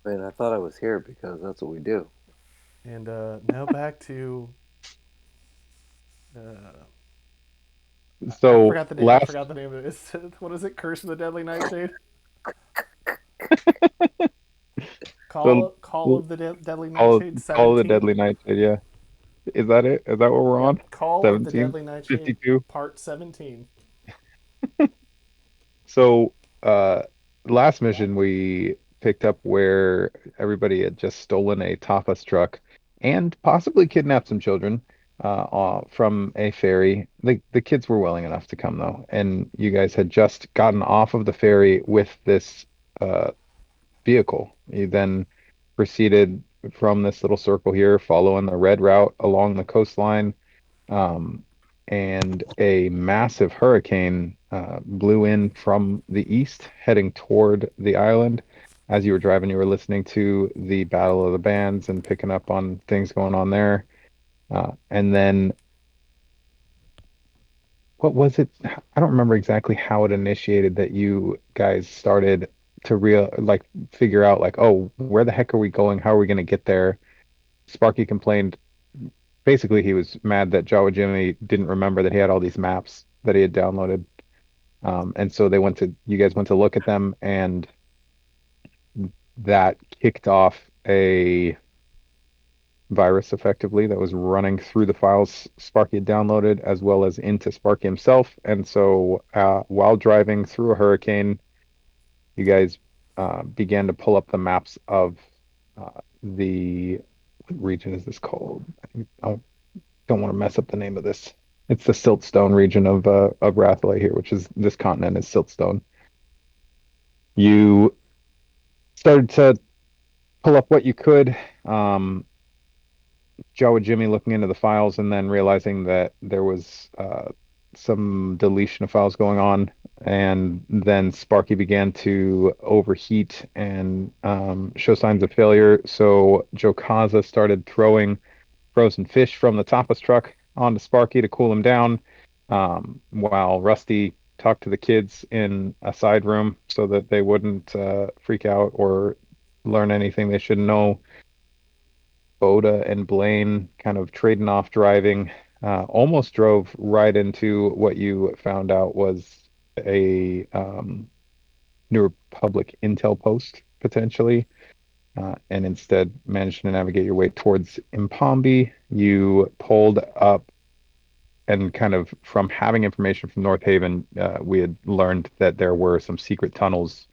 I mean, I thought I was here because that's what we do. And now back to uh, I So forgot the name. I last, forgot the name of it. What is it? Curse of the Deadly Nightshade. so Call of the Deadly call Nightshade call of the 17. Deadly Nightshade. Yeah, is that it? Is that what we're on? Yep, Call of the 17, Deadly Nightshade 52. Part 17. So last mission we picked up where everybody had just stolen a tapas truck and possibly kidnapped some children from a ferry. The kids were willing enough to come though, and you guys had just gotten off of the ferry with this uh, vehicle. You then proceeded from this little circle here, following the red route along the coastline, um, and a massive hurricane blew in from the east, heading toward the island. As you were driving, you were listening to the Battle of the Bands and picking up on things going on there. And then what was it? I don't remember exactly how it initiated that you guys started to figure out like, oh, where the heck are we going? How are we going to get there? Sparky complained. Basically, he was mad that Jawa Jimmy didn't remember that he had all these maps that he had downloaded. And so you guys went to look at them, and that kicked off a virus effectively that was running through the files Sparky had downloaded as well as into Sparky himself. And so while driving through a hurricane, you guys began to pull up the maps of the what region is this called? I don't want to mess up the name of this. It's the Siltstone region of Rathlay here, which is this continent is Siltstone. You started to pull up what you could. Joe and Jimmy looking into the files and then realizing that there was some deletion of files going on. And then Sparky began to overheat and show signs of failure. So Jokaza started throwing frozen fish from the tapas truck onto Sparky to cool him down, while Rusty talked to the kids in a side room so that they wouldn't freak out or learn anything they should know. Bota and Blaine kind of trading off driving, almost drove right into what you found out was a New Republic intel post potentially, and instead managed to navigate your way towards Impambi. You pulled up and kind of from having information from North Haven, we had learned that there were some secret tunnels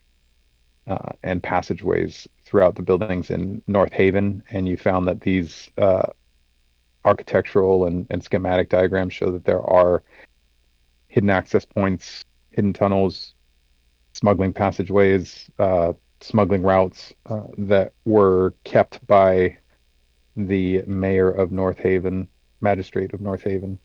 and passageways throughout the buildings in North Haven, and you found that these architectural and schematic diagrams show that there are hidden access points, hidden tunnels, smuggling passageways, smuggling routes that were kept by the mayor of North Haven, magistrate of North Haven.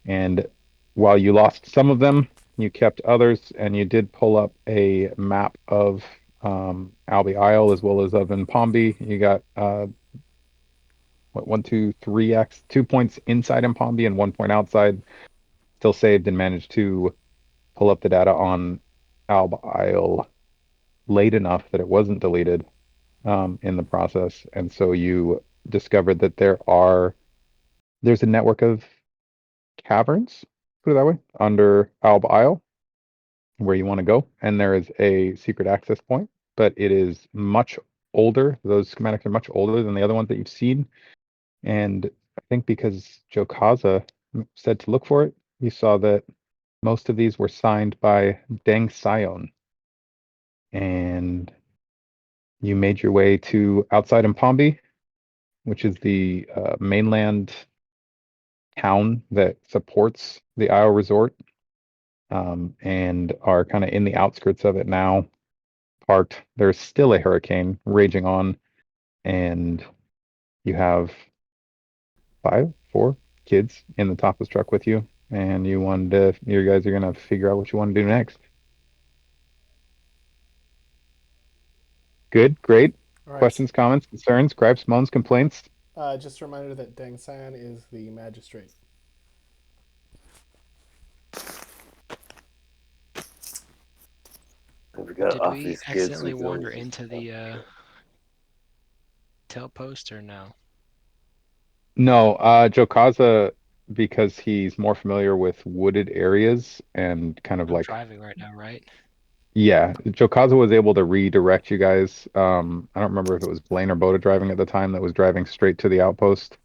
And while you lost some of them, you kept others, and you did pull up a map of Albe Isle as well as of Palmby. You got what 1, 2, 3 x 2 points inside Palmby and 1 point outside. Still saved and managed to pull up the data on Albe Isle late enough that it wasn't deleted in the process. And so you discovered that there's a network of caverns, put it that way, under Albe Isle where you want to go, and there is a secret access point, but it is much older. Those schematics are much older than the other ones that you've seen. And I think because Joe Kaza said to look for it, you saw that most of these were signed by Deng Sion. And you made your way to outside Mpombi, which is the mainland town that supports the Isle Resort, and are kind of in the outskirts of it now. Parked. There's still a hurricane raging on, and you have 4 kids in the topless truck with you, and you guys are gonna figure out what you want to do next. Good, great. All right. Questions, comments, concerns, gripes, moans, complaints. Just a reminder that Deng San is the magistrate. If we got Did off we these kids, we accidentally could wander always just into have the them kill. intel post or no? No, Jokaza, because he's more familiar with wooded areas and kind of I'm like, driving right now, right? yeah, Jokaza was able to redirect you guys. I don't remember if it was Blaine or Bota driving at the time that was driving straight to the outpost.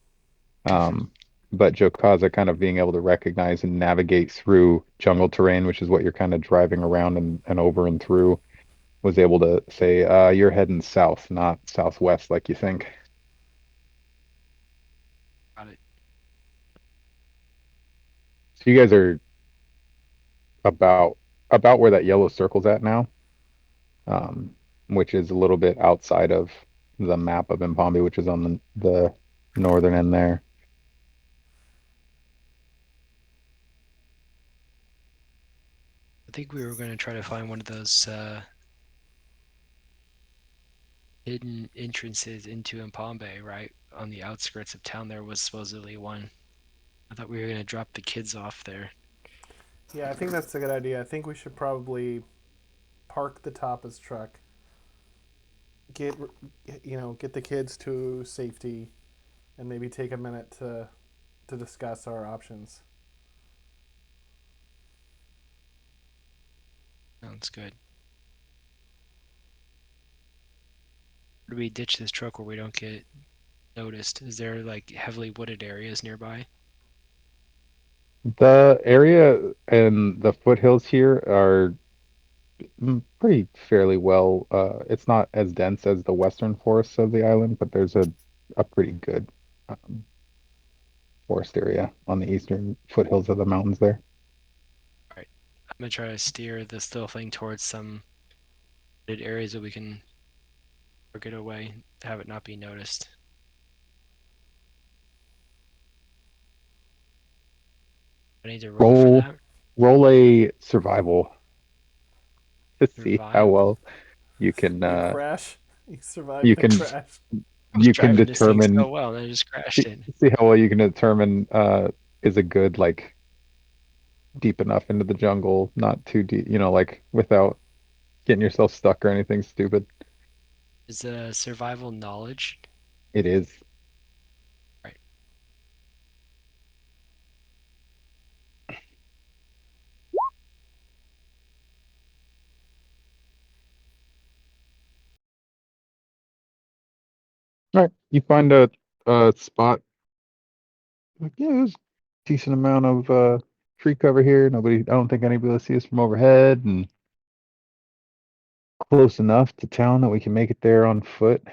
Um, but Jokaza kind of being able to recognize and navigate through jungle terrain, which is what you're kind of driving around and over and through, was able to say, you're heading south, not southwest like you think. Got it. So you guys are about about where that yellow circle's at now, um, which is a little bit outside of the map of Mpombe, which is on the northern end there. I think we were going to try to find one of those hidden entrances into Mpombe, right? On the outskirts of town, there was supposedly one. I thought we were going to drop the kids off there. Yeah, I think that's a good idea. I think we should probably park the Tapa's truck, get get the kids to safety, and maybe take a minute to discuss our options. Sounds good. Where do we ditch this truck where we don't get noticed? Is there like heavily wooded areas nearby? The area and the foothills here are pretty fairly well. It's not as dense as the western forests of the island, but there's a pretty good um, forest area on the eastern foothills of the mountains there. All right. I'm going to try to steer this little thing towards some wooded areas that we can get away, have it not be noticed. I need to roll for Roll that. roll a survival to see how Survival. well you can You crash. You survive you the can crash. I was you can driving this thing determine so well, and I just crashed see, it. see how well you can determine is a good like deep enough into the jungle, not too deep, like without getting yourself stuck or anything stupid. Is survival knowledge? It is. Right. All right, you find a spot. Like, yeah, there's a decent amount of tree cover here. Nobody, I don't think anybody will see us from overhead, and close enough to town that we can make it there on foot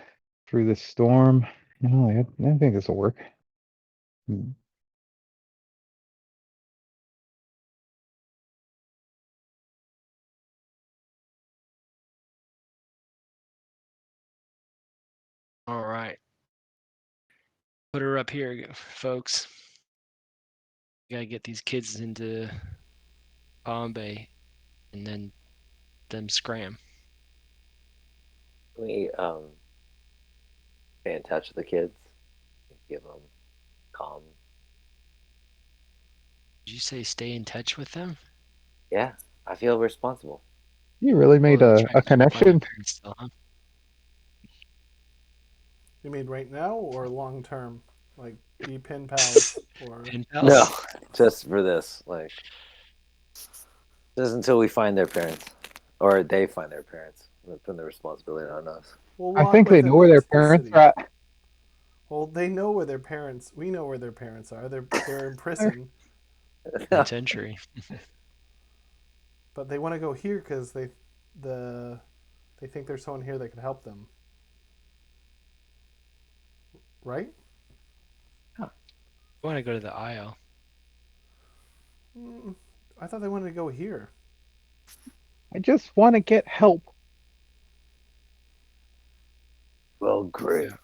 through this storm. I think this will work. Hmm. All right. Put her up here, folks. We gotta get these kids into Bombay and then them scram. We stay in touch with the kids, give them calm. Did you say stay in touch with them? Yeah, I feel responsible. You really made Well, try a to find their connection. parents still, huh? You mean right now or long term? Like be pen pals or Pen No, pals? just for this, like just until we find their parents, or they find their parents. We're putting the responsibility on us. we'll I walk think they with know them where their into the parents city. are at. Well, they know where their parents. We know where their parents are. They're in prison, Penitentiary. but they want to go here because the they think there's someone here that could help them. Right? I want to go to the Isle. Mm, I thought they wanted to go here. I just want to get help. Well, great. Yeah,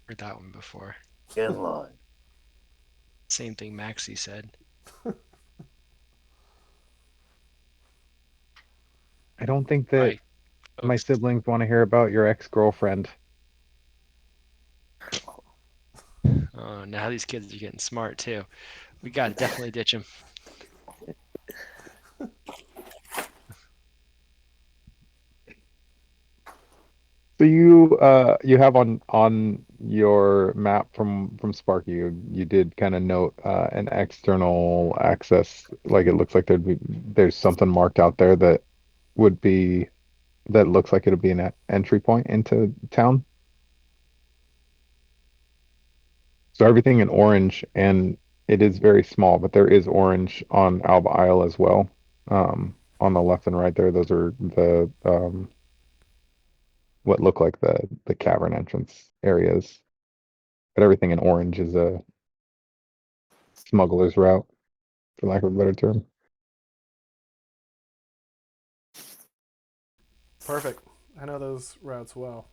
heard that one before. Get in line. Same thing Maxie said. I don't think All that right, my folks. siblings want to hear about your ex-girlfriend. Oh, now these kids are getting smart too. We gotta definitely ditch them. So you have on your map from Sparky, you did kind of note an external access, like it looks like there's something marked out there that would be that looks like it'll be an entry point into town. So everything in orange, and it is very small, but there is orange on Albe Isle as well. On the left and right there, those are the what look like the cavern entrance areas. But everything in orange is a smuggler's route, for lack of a better term. Perfect. I know those routes well.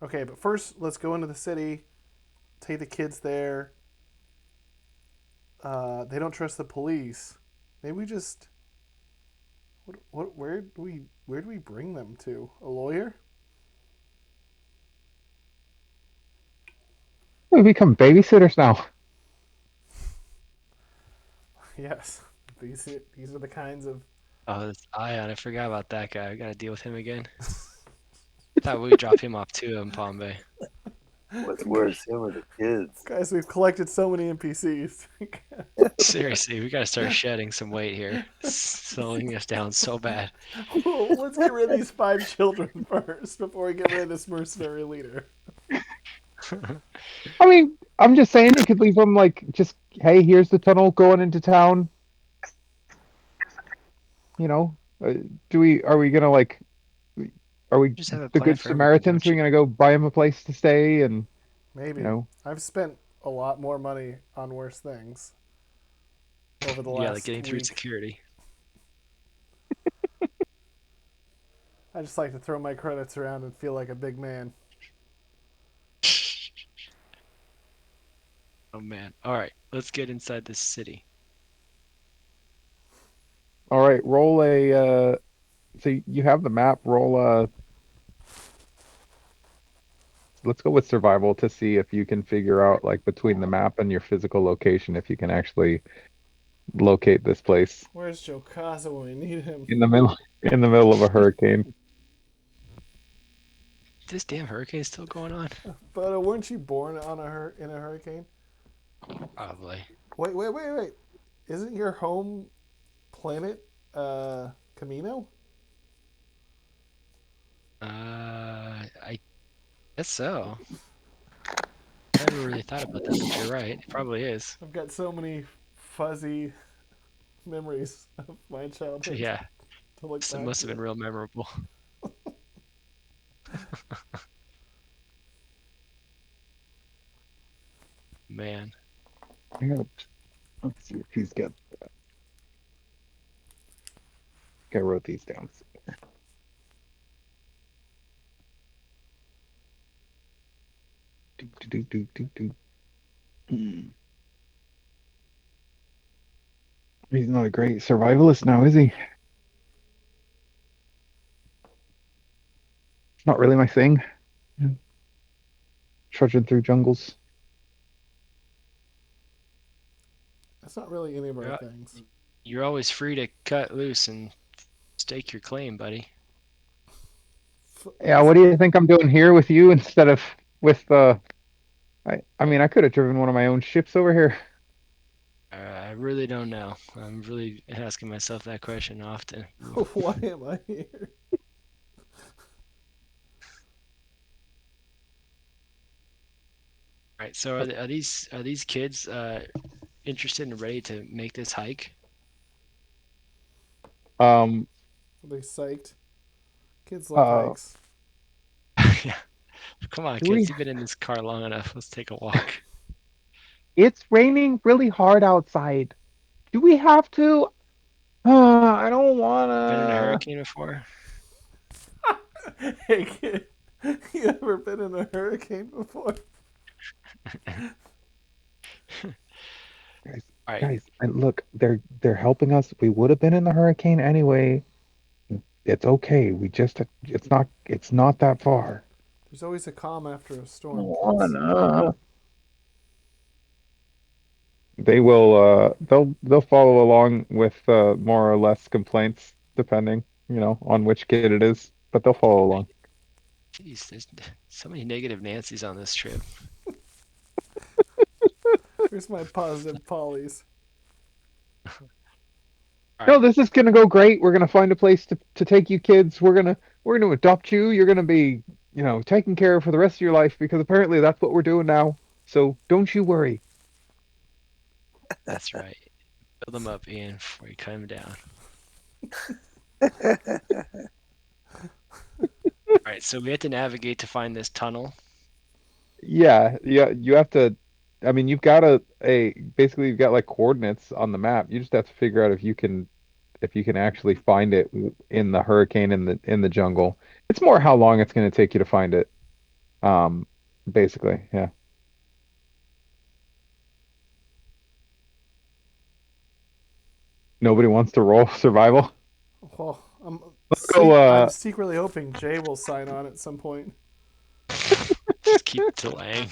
Okay, but first let's go into the city. Take the kids there. They don't trust the police. Maybe we just what where do we bring them to? A lawyer? We become babysitters now. Yes. These are the kinds of Oh, this Ion, I forgot about that guy. I gotta deal with him again. Thought we would drop him off too in Palm Bay. What's worse, him or the kids? guys. We've collected so many NPCs. Seriously, we gotta start shedding some weight here. It's slowing us down so bad. Well, let's get rid of these 5 children first before we get rid of this mercenary leader. I mean, I'm just saying you could leave them like just, hey, here's the tunnel going into town. You know, are we gonna like, are we Just have a the plan good for everything, Samaritans? don't We're you? gonna go buy him a place to stay and, you Maybe. know, I've spent a lot more money on worse things over the Yeah, like last getting through week. security. I just like to throw my credits around and feel like a big man. Oh man. Alright, let's get inside this city. all right, roll a, so you have the map, roll let's go with survival to see if you can figure out like between the map and your physical location if you can actually locate this place Where's Jokasa when we need him? in the middle of a hurricane. This damn hurricane's still going on? But weren't you born on in a hurricane? Probably. Wait. Isn't your home planet Camino? I guess so. I never really thought about that, but you're right. It probably is. I've got so many fuzzy memories of my childhood Yeah, to look so it back must have been to. real memorable. Man. Yeah, let's see if he's got. I wrote these down. Do, do, do, do, do, do. He's not a great survivalist now, is he? It's not really my thing. Trudging through jungles. That's not really any of our You're, things. you're always free to cut loose and stake your claim, buddy. Yeah, what do you think I'm doing here with you instead of with I mean, I could have driven one of my own ships over here. I really don't know. I'm really asking myself that question often. Why am I here? Right. So are these kids interested and ready to make this hike? Um, Are they psyched? Kids love uh, hikes. Yeah. Come on, do we? kids. You've been in this car long enough. Let's take a walk. It's raining really hard outside. Do we have to? I don't Been in a wanna. hurricane before? Hey kid, you ever been in a hurricane before? Guys, All right. guys, and look, they're helping us. We would have been in the hurricane anyway. It's okay. It's not that far. There's always a calm after a I don't storm, kids. wanna. They will they'll follow along with more or less complaints depending, on which kid it is, but they'll follow along. Jeez, there's so many negative Nancys on this trip. Here's my positive polys. All No, right. this is gonna go great. We're gonna find a place to take you kids. We're gonna adopt you. You're gonna be, taken care of for the rest of your life because apparently that's what we're doing now. So don't you worry. That's right. Build them up, Ian, before you cut them down. All right, so we have to navigate to find this tunnel. Yeah, yeah, you have to. I mean, you've got basically you've got like coordinates on the map. You just have to figure out if you can actually find it in the hurricane in the jungle. It's more how long it's going to take you to find it. Um, Basically, yeah. Nobody wants to roll survival. Well, Let's go. I'm secretly hoping Jay will sign on at some point. Just keep delaying.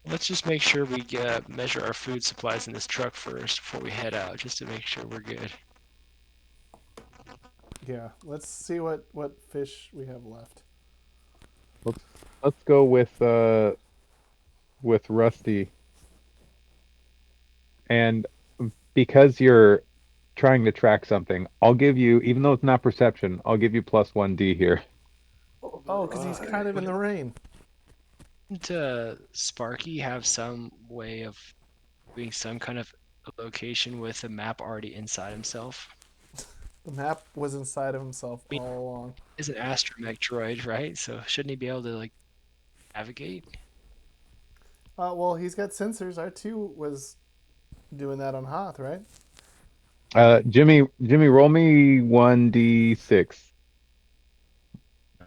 Let's just make sure we measure our food supplies in this truck first before we head out, just to make sure we're good. Yeah, let's see what fish we have left. Let's go with Rusty, and because you're trying to track something, I'll give you, even though it's not perception, I'll give you +1D here. Oh, because he's kind of in the rain. Didn't Sparky have some way of doing some kind of location with a map already inside himself? The map was inside of himself I mean, all along. he's an astromech droid, right? So shouldn't he be able to navigate? Well, he's got sensors. R2 was doing that on Hoth, right? Jimmy, roll me 1D6,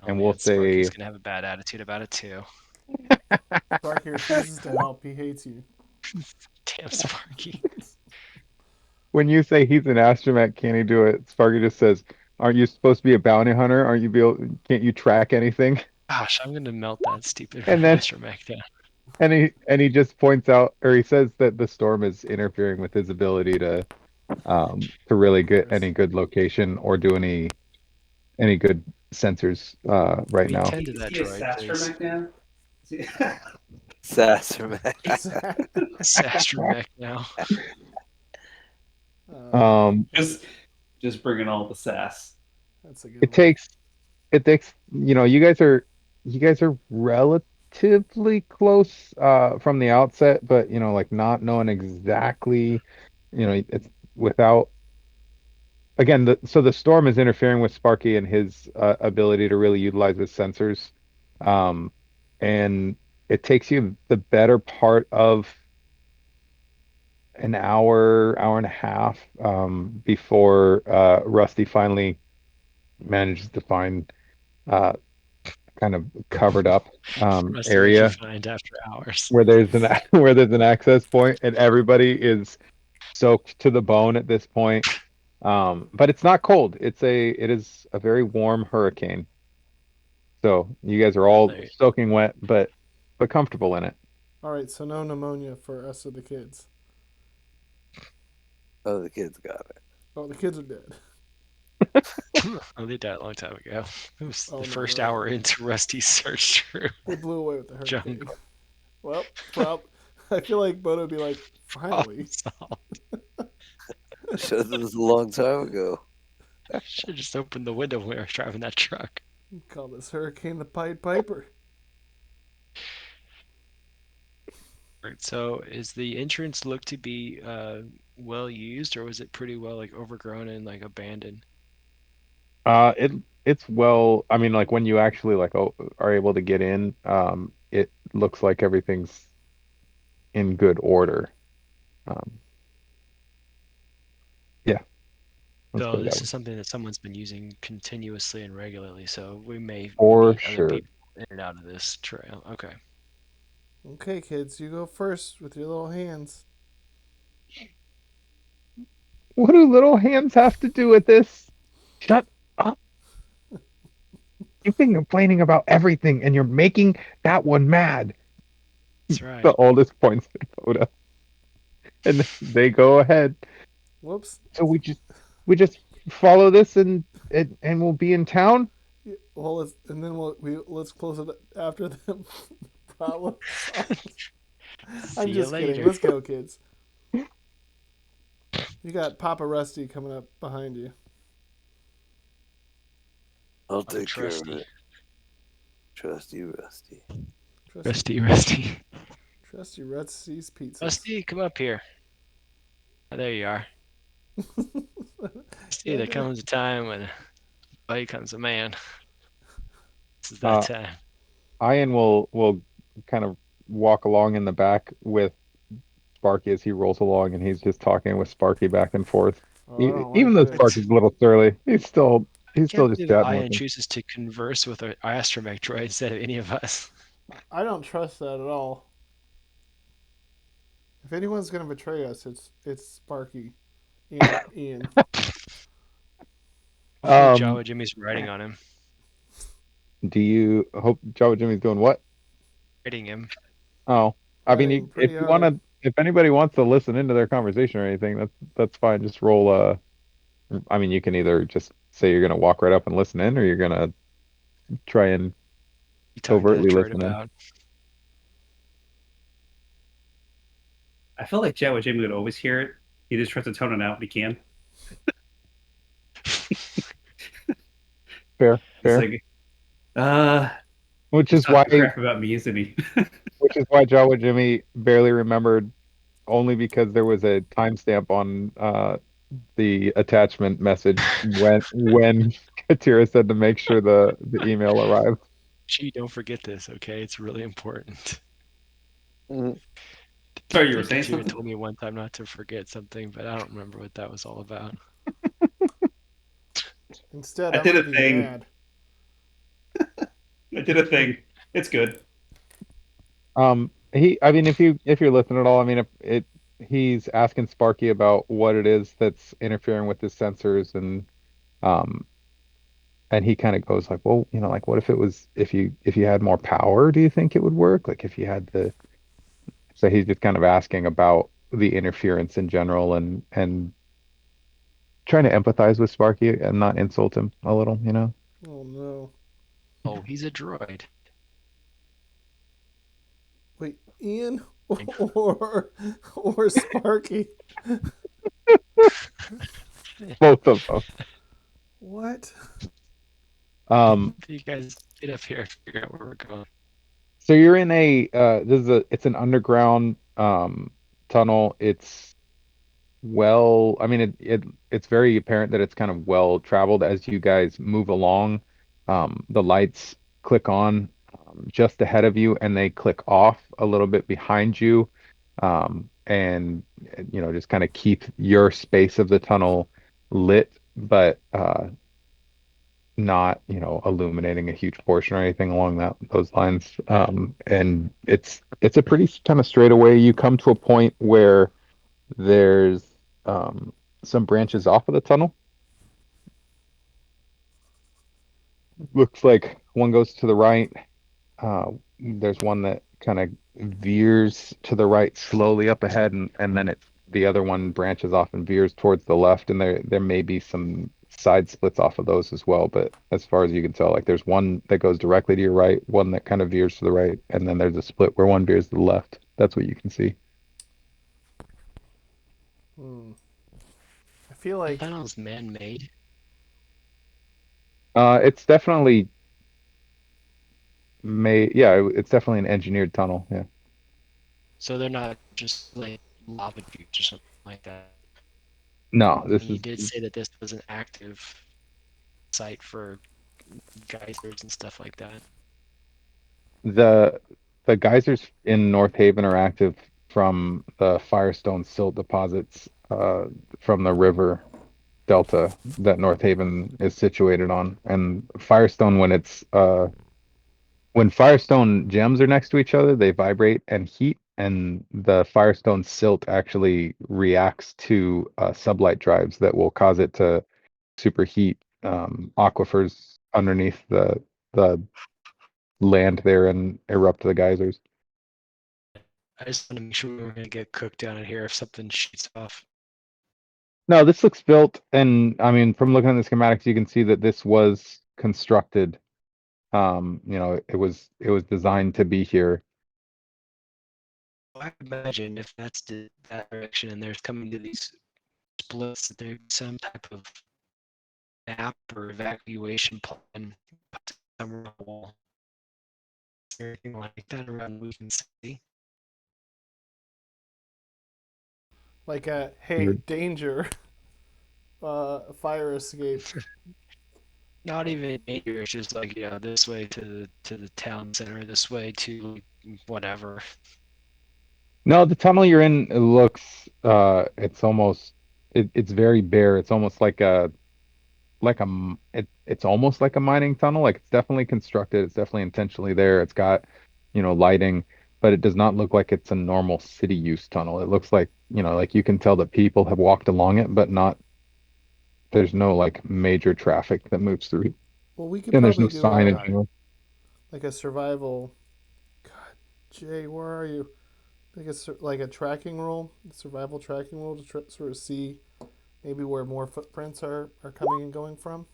Oh and we'll man, Sparky's say gonna have a bad attitude about it too. Sparky refuses to help. He hates you. Damn Sparky. when you say he's an astromech, can he do it? Sparky just says, "Aren't you supposed to be a bounty hunter? Can't you track anything?" Gosh, I'm gonna melt that stupid And then astromech down. and he just points out, or he says that the storm is interfering with his ability to really get any good location or do any good sensors Can right we now. tend to Is that he a droid, please? sastromech now? Is he- Sasserman. Astromech now. Um, just bringing all the sass. That's a good it one. takes it takes you guys are relatively close from the outset, but like not knowing exactly, it's without again so the storm is interfering with Sparky and his ability to really utilize his sensors. Um, and it takes you the better part of an hour and a half before Rusty finally manages to find kind of covered up Rusty, what'd you area find after hours? where there's an where there's an access point, and everybody is soaked to the bone at this point. But it's not cold. It is a very warm hurricane. So you guys are all Like, soaking wet, but comfortable in it. All right, so no pneumonia for us or the kids. Oh, the kids got it. Oh, the kids are dead. oh, they died a long time ago. It was Oh, the no, first no. hour into Rusty's search through They blew away with the hurricane. jungle. Well, I feel like Bodo would be like, finally. Should have done this a long time ago. Should have just opened the window when we were driving that truck. Call this hurricane the Pied Piper. Right, so is the entrance look to be well used, or was it pretty well overgrown and abandoned? It's well, I mean, like when you actually are able to get in, it looks like everything's in good order. Um, yeah, let's So put it that this way. is something that someone's been using continuously and regularly, so we may For meet other sure. people in and out of this trail. Okay. Okay, kids, you go first with your little hands. What do little hands have to do with this? Shut up. You've been complaining about everything and you're making that one mad. That's The right. oldest points at Bota. And they go ahead. Whoops. So we just follow this and we'll be in town. Well, and then let's close it after the problem solved. I'm See you just kidding. later. Let's go, kids. You got Papa Rusty coming up behind you. I'll I'm take care of trusty. it. Trusty Rusty. Trusty, Rusty. Trusty Rusty's Pizzas. Rusty, come up here. Oh, there you are. See, there comes a time when boy becomes a man. This is that Uh, time. Ian will kind of walk along in the back with Sparky as he rolls along, and he's just talking with Sparky back and forth. Oh, I don't Even like though this. Sparky's a little surly, I he's can't still just believe chatting with Ian him. chooses to converse with our astromech droid instead of any of us. I don't trust that at all. If anyone's gonna betray us, it's Sparky, Ian. Hopefully, Um, Jawa Jimmy's riding on him. do you hope Jawa Jimmy's doing what? Riding him. Oh, I mean, Riding if pretty you want hard. to, if anybody wants to listen into their conversation or anything, that's fine. Just roll. I mean, you can either just say you're gonna walk right up and listen in, or you're gonna try and You talking to that covertly droid listen in. about? I feel like Jawa Jimmy would always hear it. He just tries to tone it out when he can. Fair, It's fair. like, Which he's is why, talking crap about me, isn't he? Jawa Jimmy barely remembered, only because there was a timestamp on the attachment message when Katira said to make sure the email arrived. Gee, don't forget this, okay? It's really important. Mhm. Sorry, I you were think saying Katira something? told me one time not to forget something, but I don't remember what that was all about. Instead, I I'm did gonna a be thing. mad. I did a thing. It's good. I mean, if you're listening at all, I mean, if it he's asking Sparky about what it is that's interfering with his sensors, um and he kind of goes like, well, like what if it was if you had more power, do you think it would work? Like if you had the so he's just kind of asking about the interference in general and trying to empathize with Sparky and not insult him a little. Oh no. Oh, he's a droid. Wait, Ian or or Sparky? Both of them. What? You guys get up here and figure out where we're going. So you're in a it's an underground tunnel. It's I mean it's very apparent that it's kind of well traveled as you guys move along. The lights click on just ahead of you and they click off a little bit behind you. And just kind of keep your space of the tunnel lit, but not, illuminating a huge portion or anything along those lines. And it's a pretty kind of straight away. You come to a point where there's some branches off of the tunnel. Looks like one goes to the right. There's one that kind of veers to the right slowly up ahead, and then the other one branches off and veers towards the left, and there may be some side splits off of those as well. But as far as you can tell, like there's one that goes directly to your right, one that kind of veers to the right, and then there's a split where one veers to the left. That's what you can see. Hmm. I feel The like tunnel's man-made, It's definitely it's definitely an engineered tunnel. Yeah. so they're not just like lava tubes or something like that. No, And this you is did say that this was an active site for geysers and stuff like that. the the geysers in North Haven are active from the Firestone silt deposits from the river delta that North Haven is situated on. And Firestone, when Firestone gems are next to each other, they vibrate and heat, and the Firestone silt actually reacts to sublight drives that will cause it to superheat aquifers underneath the land there and erupt the geysers. I just want to make sure we we're going to get cooked down in here if something shoots off. No, this looks built, and I mean, from looking at the schematics, you can see that this was constructed. It was designed to be here. I imagine if that's that direction and there's coming to these splits, that there's some type of map or evacuation plan somewhere on the wall. Is there anything like that around we can see? Like a hey, danger, fire escape. Not even danger. It's just like this way to the town center, this way to whatever. No, the tunnel you're in, it looks it's very bare. It's almost it's almost like a mining tunnel. Like it's definitely constructed. It's definitely intentionally there. It's got, lighting, but it does not look like it's a normal city use tunnel. It looks like, like you can tell that people have walked along it, but not there's no like major traffic that moves through. Well, we could And there's no probably do signage. like a survival. God, Jay, where are you? Like a tracking roll, survival tracking roll to sort of see maybe where more footprints are coming and going from.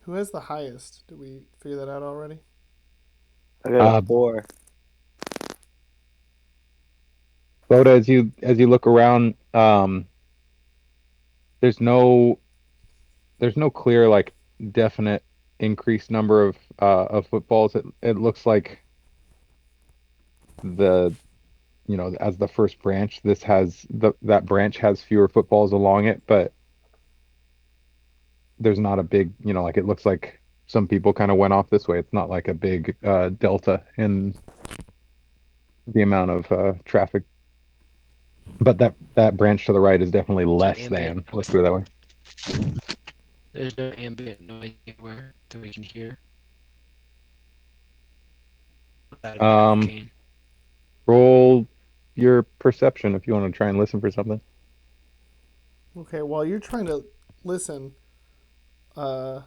Who has the highest? Did we figure that out already? I got Uh, a 4. Bota, as you look around, there's no there's no clear like definite increased number of footballs. It looks like the as the first branch, that branch has fewer footballs along it, but there's not a big, like it looks like some people kind of went off this way. It's not like a big delta in the amount of traffic, but that branch to the right is definitely So less ambient. than. Let's put it that way. There's no ambient noise anywhere that we can hear. Without a Um, hurricane. Roll your perception if you want to try and listen for something. Okay, while you're trying to listen, uh,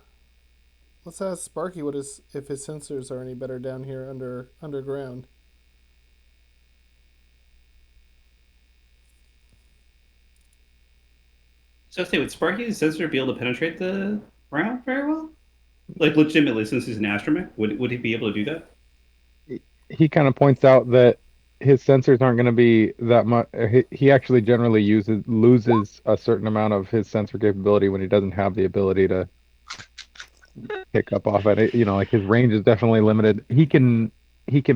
let's ask Sparky if his sensors are any better down here underground. So I say, would Sparky's sensor be able to penetrate the ground very well? Like legitimately, since he's an astromech, would he be able to do that? He kind of points out that his sensors aren't going to be that much. He actually generally loses a certain amount of his sensor capability when he doesn't have the ability to pick up off it. Like his range is definitely limited. He can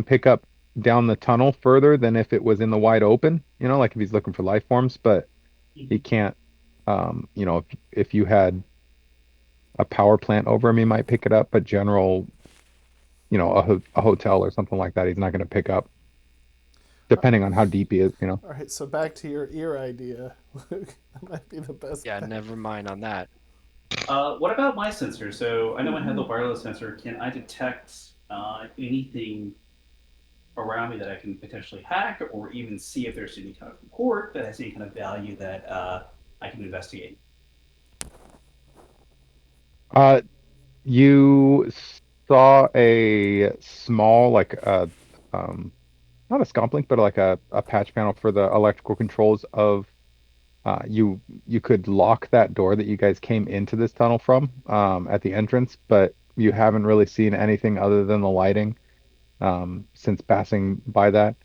pick up down the tunnel further than if it was in the wide open. Like if he's looking for life forms, but he can't. If you had a power plant over him, he might pick it up. But general, a hotel or something like that, he's not going to pick up, depending on how deep he is. All right, so back to your ear idea, Luke. That might be the best. Yeah, bet. never mind on that. What about my sensor? So I know I have the wireless sensor. Can I detect anything around me that I can potentially hack, or even see if there's any kind of report that has any kind of value that I can investigate? Uh, you saw a small, like not a scomp link, but like a patch panel for the electrical controls of you could lock that door that you guys came into this tunnel from at the entrance, but you haven't really seen anything other than the lighting since passing by that.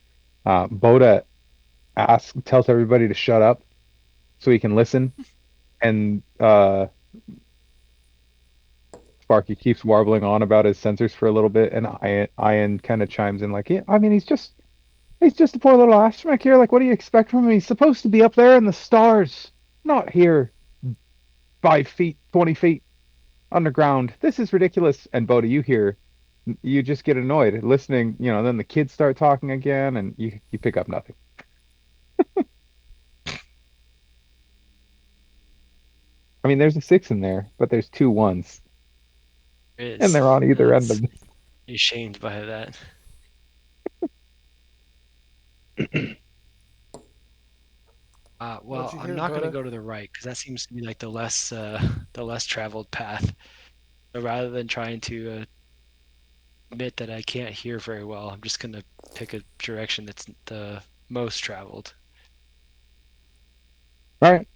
Boda tells everybody to shut up so he can listen, and Sparky keeps warbling on about his sensors for a little bit, and Ian kind of chimes in like, "Yeah, I mean, he's just a poor little astromech here. Like, what do you expect from him? He's supposed to be up there in the stars, not here, 5 feet, 20 feet underground. This is ridiculous." And Boda, you just get annoyed listening. Then the kids start talking again, and you pick up nothing. I mean, there's a 6 in there, but there's 2 1s, It and is. they're on either end of That's this. ashamed by that. What'd Well, you I'm hear, not going to Boda? go to the right because that seems to be like the less traveled path. So rather than trying to admit that I can't hear very well, I'm just going to pick a direction that's the most traveled. All right.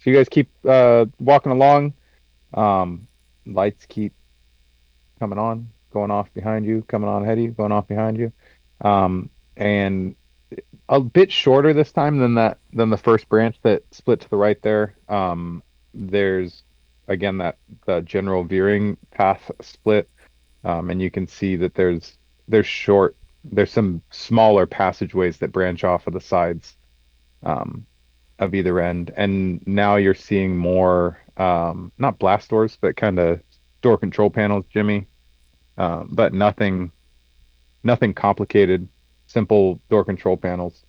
So you guys keep walking along. Um, Lights keep coming on, going off behind you, coming on ahead of you, going off behind you. And a bit shorter this time than the first branch that split to the right there. There's again that the general veering path split, and you can see that there's short there's some smaller passageways that branch off of the sides um, of either end, and now you're seeing more not blast doors, but kind of door control panels, Jimmy. But nothing complicated, simple door control panels.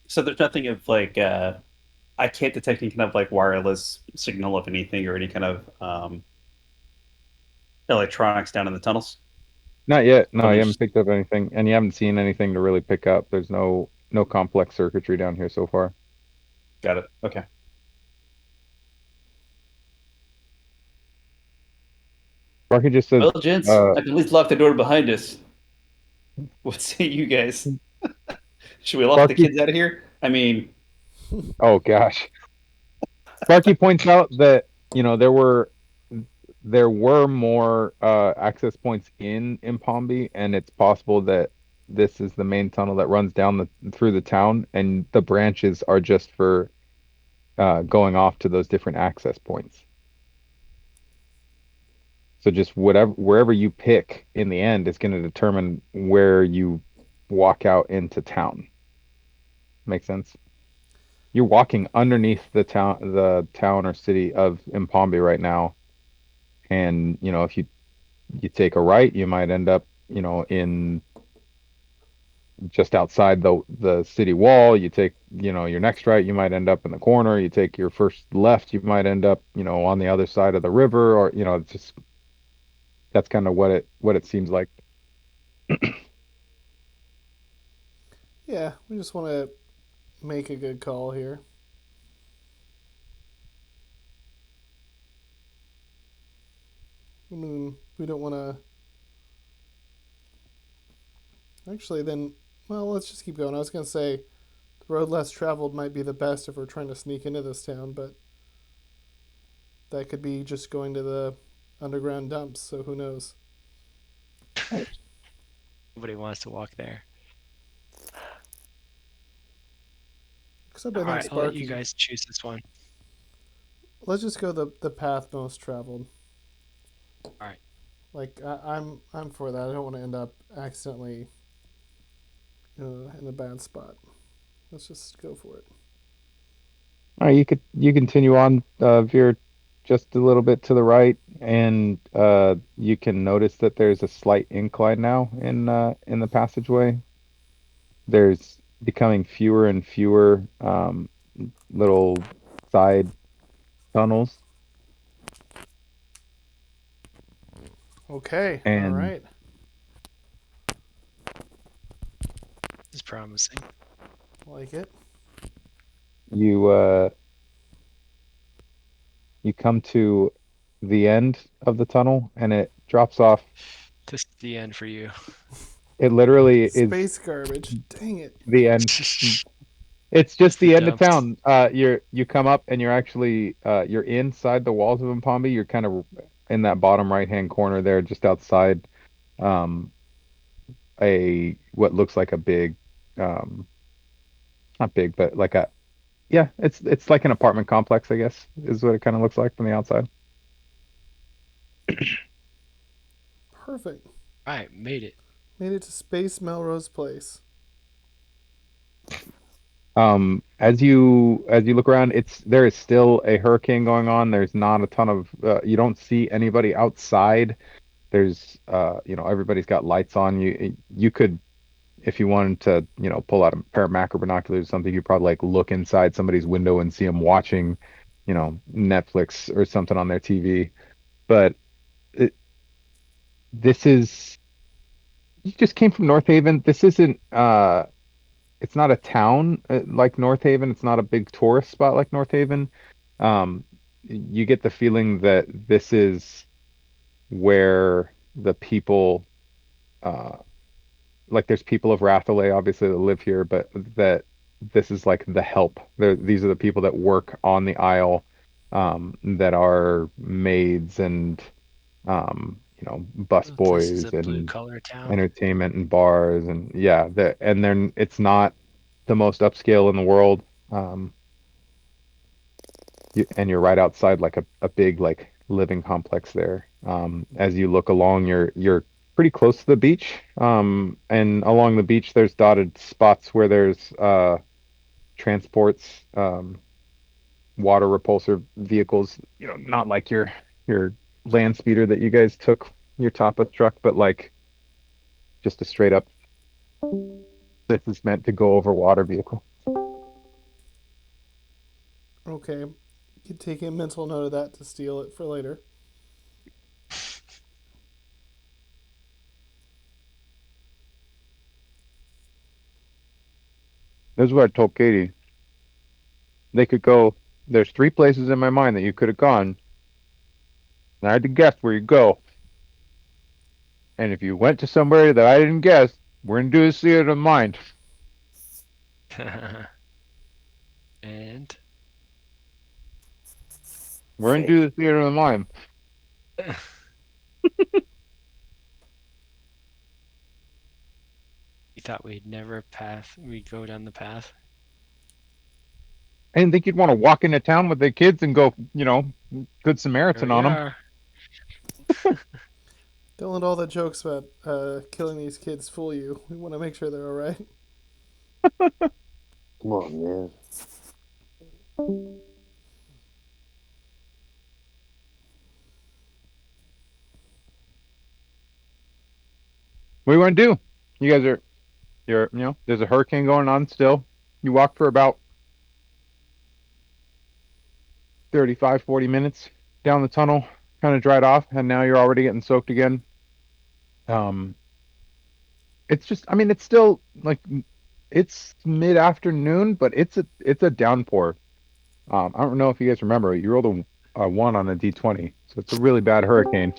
So there's nothing of like I can't detect any kind of like wireless signal of anything or any kind of electronics down in the tunnels. Not yet. No, you Something haven't just picked up anything, and you haven't seen anything to really pick up. There's no complex circuitry down here so far. got it. Okay. Sparky just said, Well, gents, uh, I can at least lock the door behind us. What say you guys? Should we lock the Sparky. kids out of here? I mean, Oh gosh. Sparky points out that there were more access points in Palmby, and it's possible that this is the main tunnel that runs down through the town, and the branches are just for going off to those different access points. So just wherever you pick in the end is going to determine where you walk out into town. Make sense? You're walking underneath the town or city of Impombe right now, and if you take a right, you might end up, in just outside the city wall. You take, your next right, you might end up in the corner. You take your first left, you might end up, on the other side of the river, or it's just that's kind of what it seems like. Yeah, we just want to make a good call here. I mean, we don't want to. Actually, then, well, let's just keep going. I was going to say the road less traveled might be the best if we're trying to sneak into this town, but that could be just going to the underground dumps, so who knows? Nobody wants to walk there. Except All I think right, I'll let you Sparky. guys choose this one. Let's just go the path most traveled. All right. Like I'm for that. I don't want to end up accidentally in a bad spot. Let's just go for it. All right, you continue on, veer just a little bit to the right, and you can notice that there's a slight incline now in the passageway. There's becoming fewer and fewer little side tunnels, Okay. All and right. This is promising. Like it. you you come to the end of the tunnel, and it drops off. This is the end for you. It literally is Space garbage. Dang it. the end. It's It's just the the end of dumps. town. You come up and you're actually you're inside the walls of Mpombe. You're kind of in that bottom right hand corner there, just outside um a what looks like a big um not big, but like a yeah, it's like an apartment complex, I guess, is what it kind of looks like from the outside. Perfect. All right, made it. Made it to Space Melrose Place. As you look around, there is still a hurricane going on. There's not a ton of you don't see anybody outside. There's everybody's got lights on. You could, if you wanted to, pull out a pair of macro binoculars or something, you probably like look inside somebody's window and see them watching, Netflix or something on their TV. But it, this is you just came from North Haven. This isn't it's not a town like North Haven. It's not a big tourist spot like North Haven. Um, you get the feeling that this is where the people like there's people of Rathalay obviously that live here, but that this is like the help. These are the people that work on the Isle, that are maids and bus This is boys a blue and collar town. entertainment and bars and yeah, and then it's not the most upscale in the world. Um, and you're right outside like a big like living complex there. As you look along, you're pretty close to the beach. And along the beach, there's dotted spots where there's transports, water repulsor vehicles. Not like your land speeder that you guys took your top-up truck, but like just a straight up. This is meant to go over water vehicle. Okay. You can take a mental note of that to steal it for later. This is what I told Katie. They could go. There's three places in my mind that you could have gone, and I had to guess where you go. And if you went to somebody that I didn't guess, we're gonna do a theater of mind. And We're gonna do the theater of the mind. you thought we'd go down the path. I didn't think you'd want to walk into town with the kids and go, good Here Samaritan we on them. are. Don't let all the jokes about killing these kids fool you. We want to make sure they're all right. Come on, man. What do you want to do? You guys there's a hurricane going on still. You walk for about 35, 40 minutes down the tunnel, kind of dried off, and now you're already getting soaked again. Um, it's just, I mean, it's still like it's mid-afternoon, but it's a downpour. I don't know if you guys remember, you rolled a one on a D20, so it's a really bad hurricane.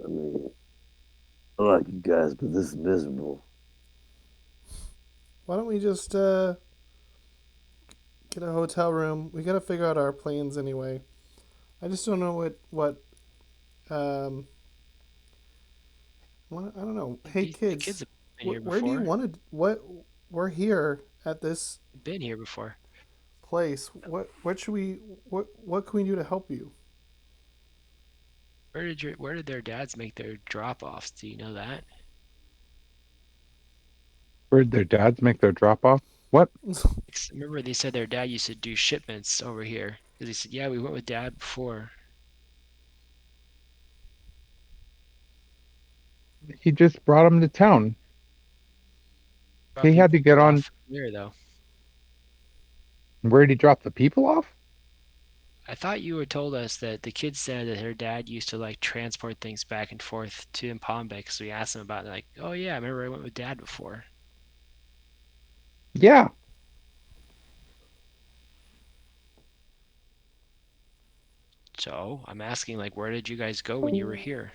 I mean, I like you guys, but this is miserable. Why don't we just get a hotel room? We got to figure out our plans anyway. I just don't know um I don't know. Hey The kids kids, have been here where do you before. want to? What we're here at this Been here before. place. What should we? What can we do to help you? Where did their dads make their drop offs? Do you know that? Where did their dads make their drop off? What? Remember they said their dad used to do shipments over here. Because they said, yeah, we went with dad before. He just brought them to town. Drop He had to people get on. off here though. Where did he drop the people off? I thought you had told us that the kids said that her dad used to like transport things back and forth to Palm Bay. Because we asked them about it, like, oh yeah, I remember I went with dad before. Yeah. So I'm asking, like, where did you guys go when you were here?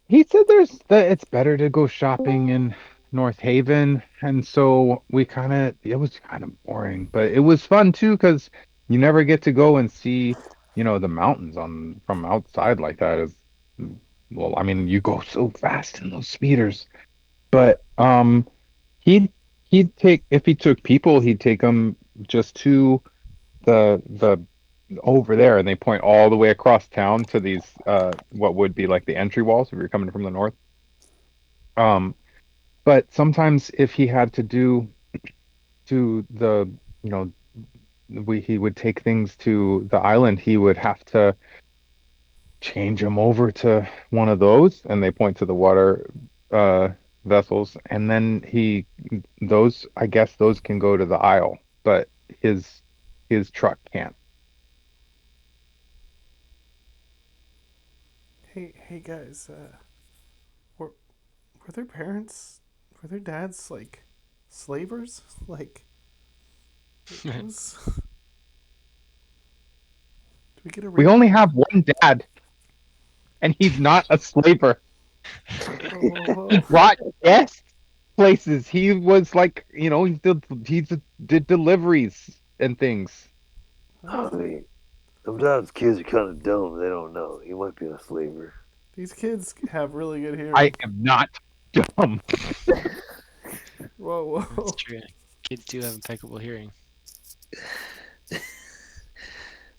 He said there's that it's better to go shopping in North Haven, and so it was kind of boring, but it was fun too because you never get to go and see, the mountains on from outside like that. Is well, I mean, you go so fast in those speeders, but he'd he'd take if he took people, he'd take them just to the over there, and they point all the way across town to these what would be like the entry walls if you're coming from the north. Um, but sometimes if he had to do to the you know he would take things to the island, he would have to change them over to one of those, and they point to the water uh vessels, and then he those I guess those can go to the Isle, but his truck can't. Hey guys, were were their parents, were their dads like slavers? Like, what was? Do we get a We real? only have one dad, and he's not a slaver. Whoa, whoa, whoa, whoa. What? Yes. places. He was like, did deliveries and things. I mean, sometimes kids are kind of dumb. They don't know. He might be a slaver. These kids have really good I hearing. am not dumb. Whoa, That's whoa. true. Kids do have impeccable hearing.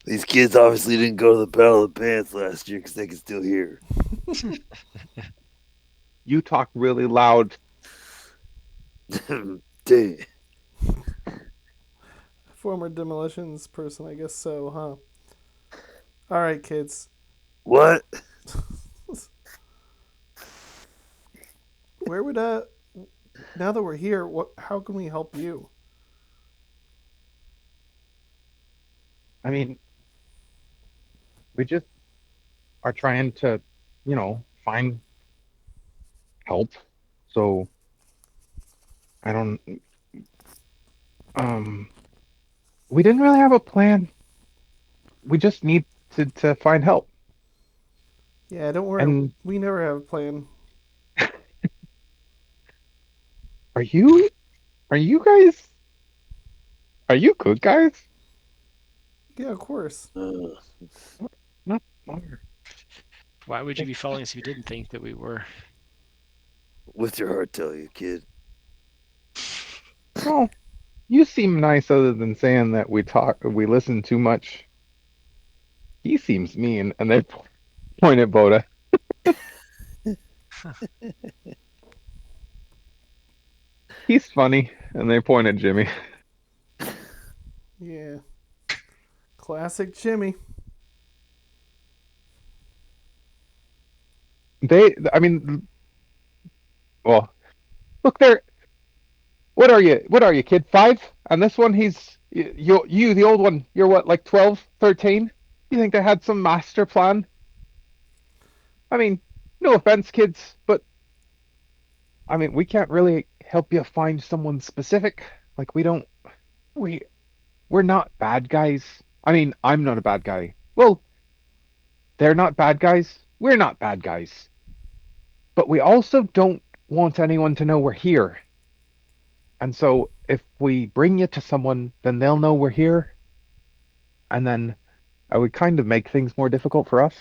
These kids obviously didn't go to the Battle of the Pants last year because they can still hear. You talk really loud. Damn. Former demolitions person, I guess so, huh? All right, kids. What? Where would now that we're here, how can we help you? I mean, we just are trying to, find help. So I don't. Um, we didn't really have a plan. We just need to find help. Yeah, don't worry. And We never have a plan. are you are you guys are you good guys? Yeah, of course. Not Mar. Why would you be following us if you didn't think that we were? What's your heart tell you, kid? Well, you seem nice other than saying that we listen too much. He seems mean, and they point at Bota. He's funny, and they point at Jimmy. Yeah. Classic Jimmy. I mean, well, look there. What are you? What are you, kid? 5? And this one, you, the old one. You're what, like 12, 13? You think they had some master plan? I mean, no offense, kids, but I mean, we can't really help you find someone specific. Like we don't, we we're not bad guys. I mean, I'm not a bad guy. Well, they're not bad guys. We're not bad guys. But we also don't want anyone to know we're here. And so if we bring you to someone, then they'll know we're here, and then I would kind of make things more difficult for us.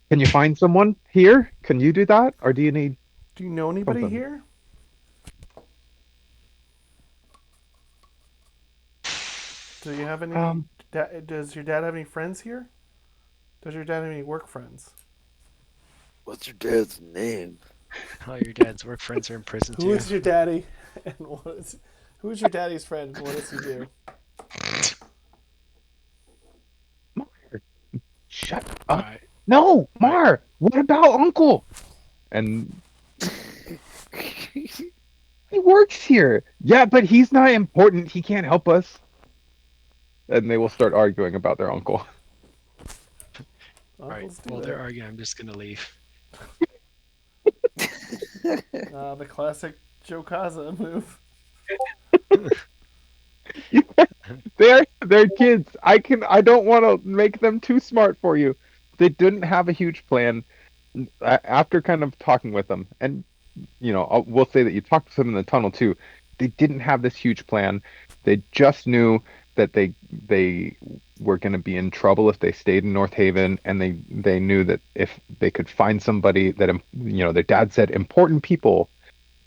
Can you find someone here? Can you do that? Or do you need Do you know anybody something? here? Do you have any? Um, Does your dad have any friends here? Does your dad have any work friends? What's your dad's name? All your dad's work friends are in prison Who too. is your daddy? And who is your daddy's friend? And what does he do? Mar, shut All up. right. No, All right. Mar, what about Uncle? And he works here. Yeah, but he's not important. He can't help us. And they will start arguing about their uncle. All right. Uncles do Well, they're that. arguing. I'm just gonna leave. The classic Joe Kaza move. They're kids. I don't want to make them too smart for you. They didn't have a huge plan. After kind of talking with them, and we'll say that you talked to them in the tunnel too. They didn't have this huge plan. They just knew that they were going to be in trouble if they stayed in North Haven, and they knew that if they could find somebody that their dad said important people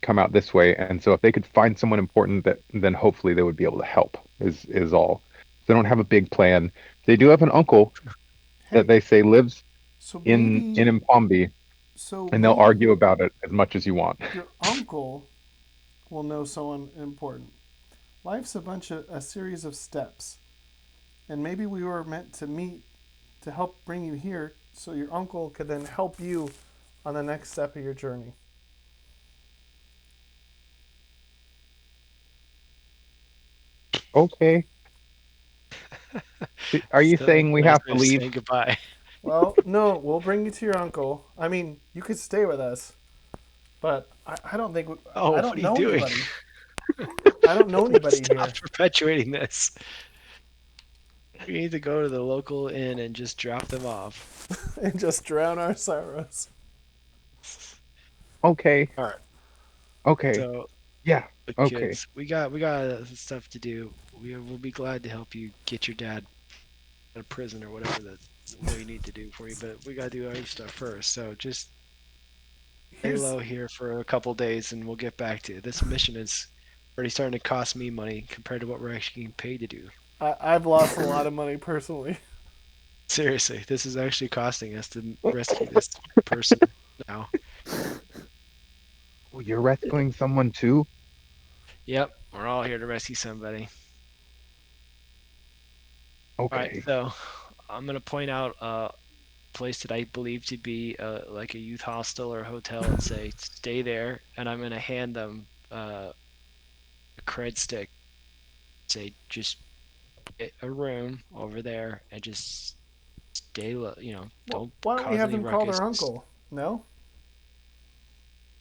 come out this way, and so if they could find someone important, that then hopefully they would be able to help. Is all. They don't have a big plan. They do have an uncle that Hey, they say lives so in maybe, Impombi, so and they'll maybe argue about it as much as you want. your uncle will know someone important. Life's a series of steps, and maybe we were meant to meet to help bring you here, so your uncle could then help you on the next step of your journey. Okay. Are you Still saying we nice have way to of leave? saying goodbye. Well, no, we'll bring you to your uncle. I mean, you could stay with us, but I don't think Oh, I what don't are you know doing? anybody. I don't know anybody Stop here, perpetuating this. We need to go to the local inn and just drop them off. and just drown our sorrows. Okay. All right. Okay. So, Yeah. but Okay. kids, we got stuff to do. We'll be glad to help you get your dad out of prison or whatever that we need to do for you. But we gotta do our stuff first. So just lay Here's low here for a couple days, and we'll get back to you. This mission is already starting to cost me money compared to what we're actually getting paid to do. I've lost a lot of money personally. Seriously, this is actually costing us to rescue this person now. Oh, you're rescuing someone too? Yep, we're all here to rescue somebody. All right, Okay. so I'm gonna point out a place that I believe to be like a youth hostel or hotel and say stay there, and I'm gonna hand them a cred stick. Say just get a room over there and just stay low. Well, Don't why don't we cause have any them call ruckus. their uncle? No.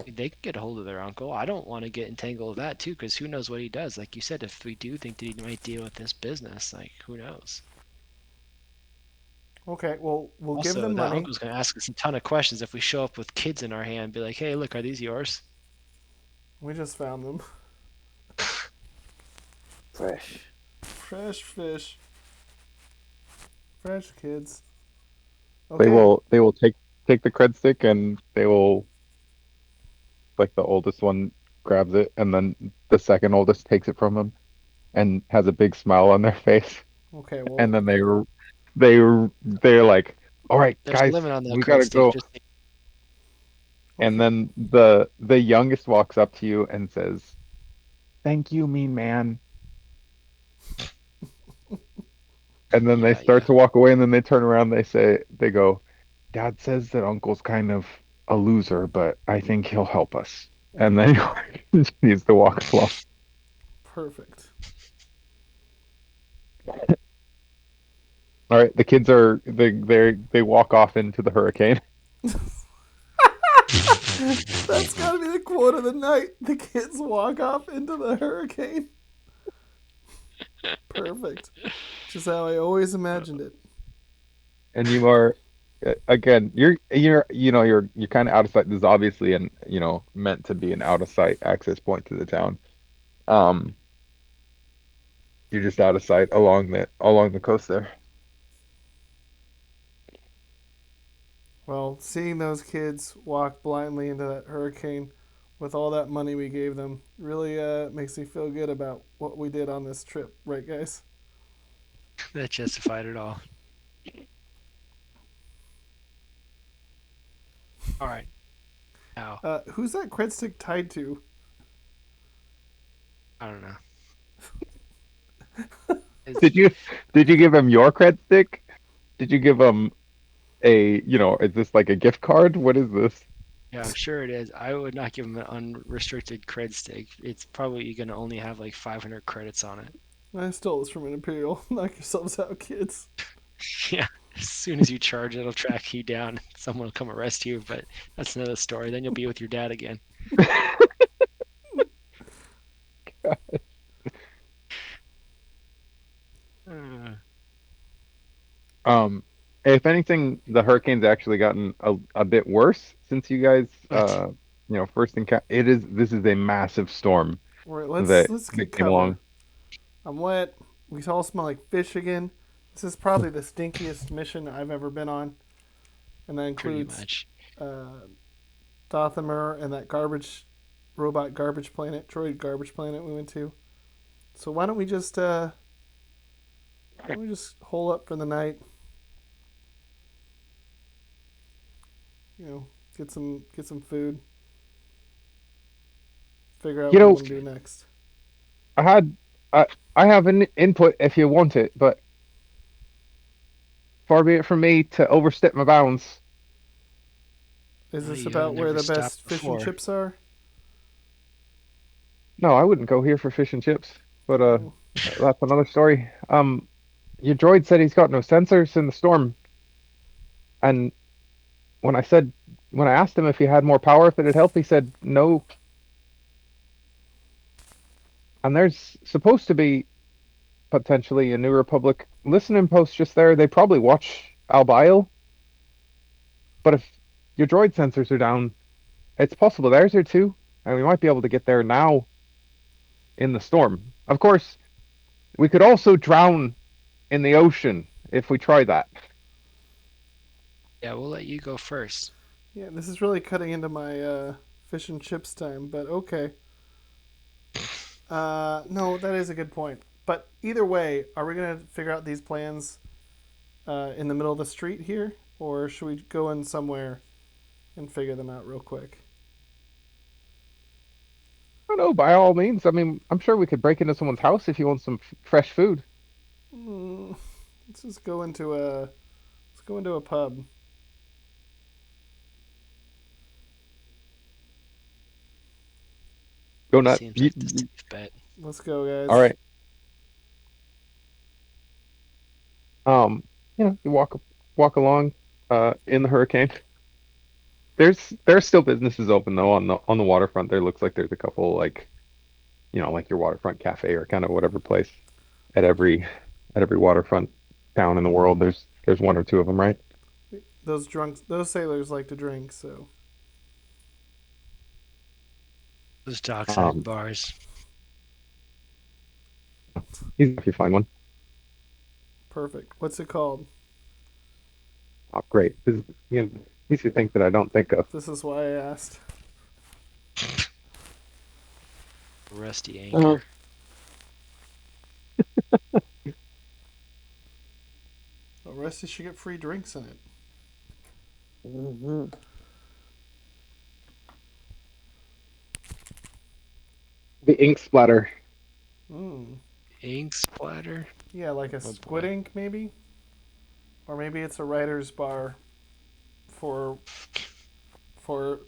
They can get a hold of their uncle. I don't want to get entangled with that too, because who knows what he does. Like you said, if we do think that he might deal with this business, like who knows? Okay. Well, we'll give Also, them that money. uncle's gonna ask us a ton of questions if we show up with kids in our hand and be like, "Hey, look, are these yours?" We just found them. Fresh. Fresh fish. Fresh kids. They Okay. will they will take the cred stick and they will like the oldest one grabs it and then the second oldest takes it from him and has a big smile on their face Okay. Well. and then they're like, "All right, There's a guys, limit on that we cred gotta stick. go." Just And Okay. then the youngest walks up to you and says, "Thank you, mean man." And then they yeah, start yeah. to walk away and then they turn around, they go, "Dad says that Uncle's kind of a loser, but I think he'll help us." And then he continues to walk slow. Perfect. All right, the kids are they walk off into the hurricane. That's got to be the quote of the night. The kids walk off into the hurricane. Perfect. Just how I always imagined it. And you are again, you're kind of out of sight. This is obviously an meant to be an out of sight access point to the town. Um, you're just out of sight along the coast there. Well, seeing those kids walk blindly into that hurricane with all that money we gave them really makes me feel good about what we did on this trip, right, guys? That justified it all. All right. Now, Who's that cred stick tied to? I don't know. Is Did you did you give him your cred stick? Did you give him is this like a gift card? What is this? Yeah, I'm sure it is. I would not give him an unrestricted cred stake. It's probably going to only have like 500 credits on it. I stole this from an Imperial. Knock yourselves out, kids. Yeah, as soon as you charge, it'll track you down. Someone will come arrest you, but that's another story. Then you'll be with your dad again. Uh, Um, if anything, the hurricane's actually gotten a bit worse since you guys what? first encounter. This is a massive storm All right, that let's that get came cover. along. I'm wet. We all smell like fish again. This is probably the stinkiest mission I've ever been on, and that Pretty includes much. uh, Dothamer and that garbage robot garbage planet, droid garbage planet we went to. So why don't we just hole up for the night? You know, get some food. Figure out You what we know, want to do next. I had I I have an input if you want it, but far be it from me to overstep my bounds. Is Oh, this you haven't about where never the best stopped fish and before. chips are? No, I wouldn't go here for fish and chips, but Oh, that's another story. Your droid said he's got no sensors in the storm, and when I said when I asked him if he had more power, if it'd help, he said no. And there's supposed to be potentially a New Republic listening post just there. They probably watch Albe Isle, but if your droid sensors are down It's possible there's here too, and we might be able to get there now in the storm. Of course, we could also drown in the ocean if we try that. Yeah, we'll let you go first. Yeah, this is really cutting into my fish and chips time, but okay. No, that is a good point. But either way, are we gonna figure out these plans in the middle of the street here, or should we go in somewhere and figure them out real quick? I don't know, by all means. I mean, I'm sure we could break into someone's house if you want some fresh food. Mm, let's just go into a pub. Go nuts. Seems like the safe bet. Let's go, All guys. right. Um, you walk along in the hurricane. There's still businesses open though on the waterfront. There looks like there's a couple like like your waterfront cafe or kind of whatever place at every waterfront town in the world. There's one or two of them, right? Those sailors like to drink, so Those dockside Um, bars. easy if you find one. perfect. What's it called? Oh, great. These are things that I don't think of. This is why I asked. Rusty Uh, anchor. The rest should get free drinks in it. Mm-hmm. the ink splatter. Mm. Ink splatter. Yeah, like a Oh squid boy. ink, maybe, or maybe it's a writer's bar for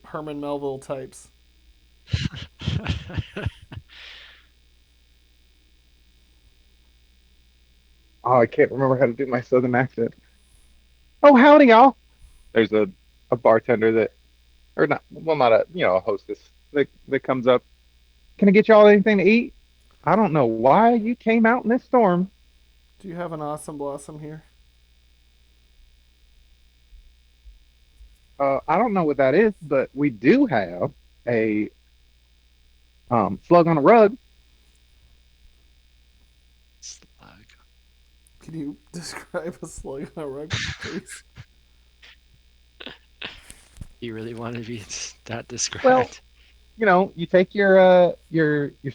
Herman Melville types. Oh, I can't remember how to do my southern accent. Oh, howdy, y'all. There's a bartender that, or not, well, not a hostess that comes up. Can I get y'all anything to eat? I don't know why you came out in this storm. Do you have an awesome blossom here? I don't know what that is, but we do have a slug on a rug. Slug. Can you describe a slug on a rug, please? You really want to be that Well, described? you take your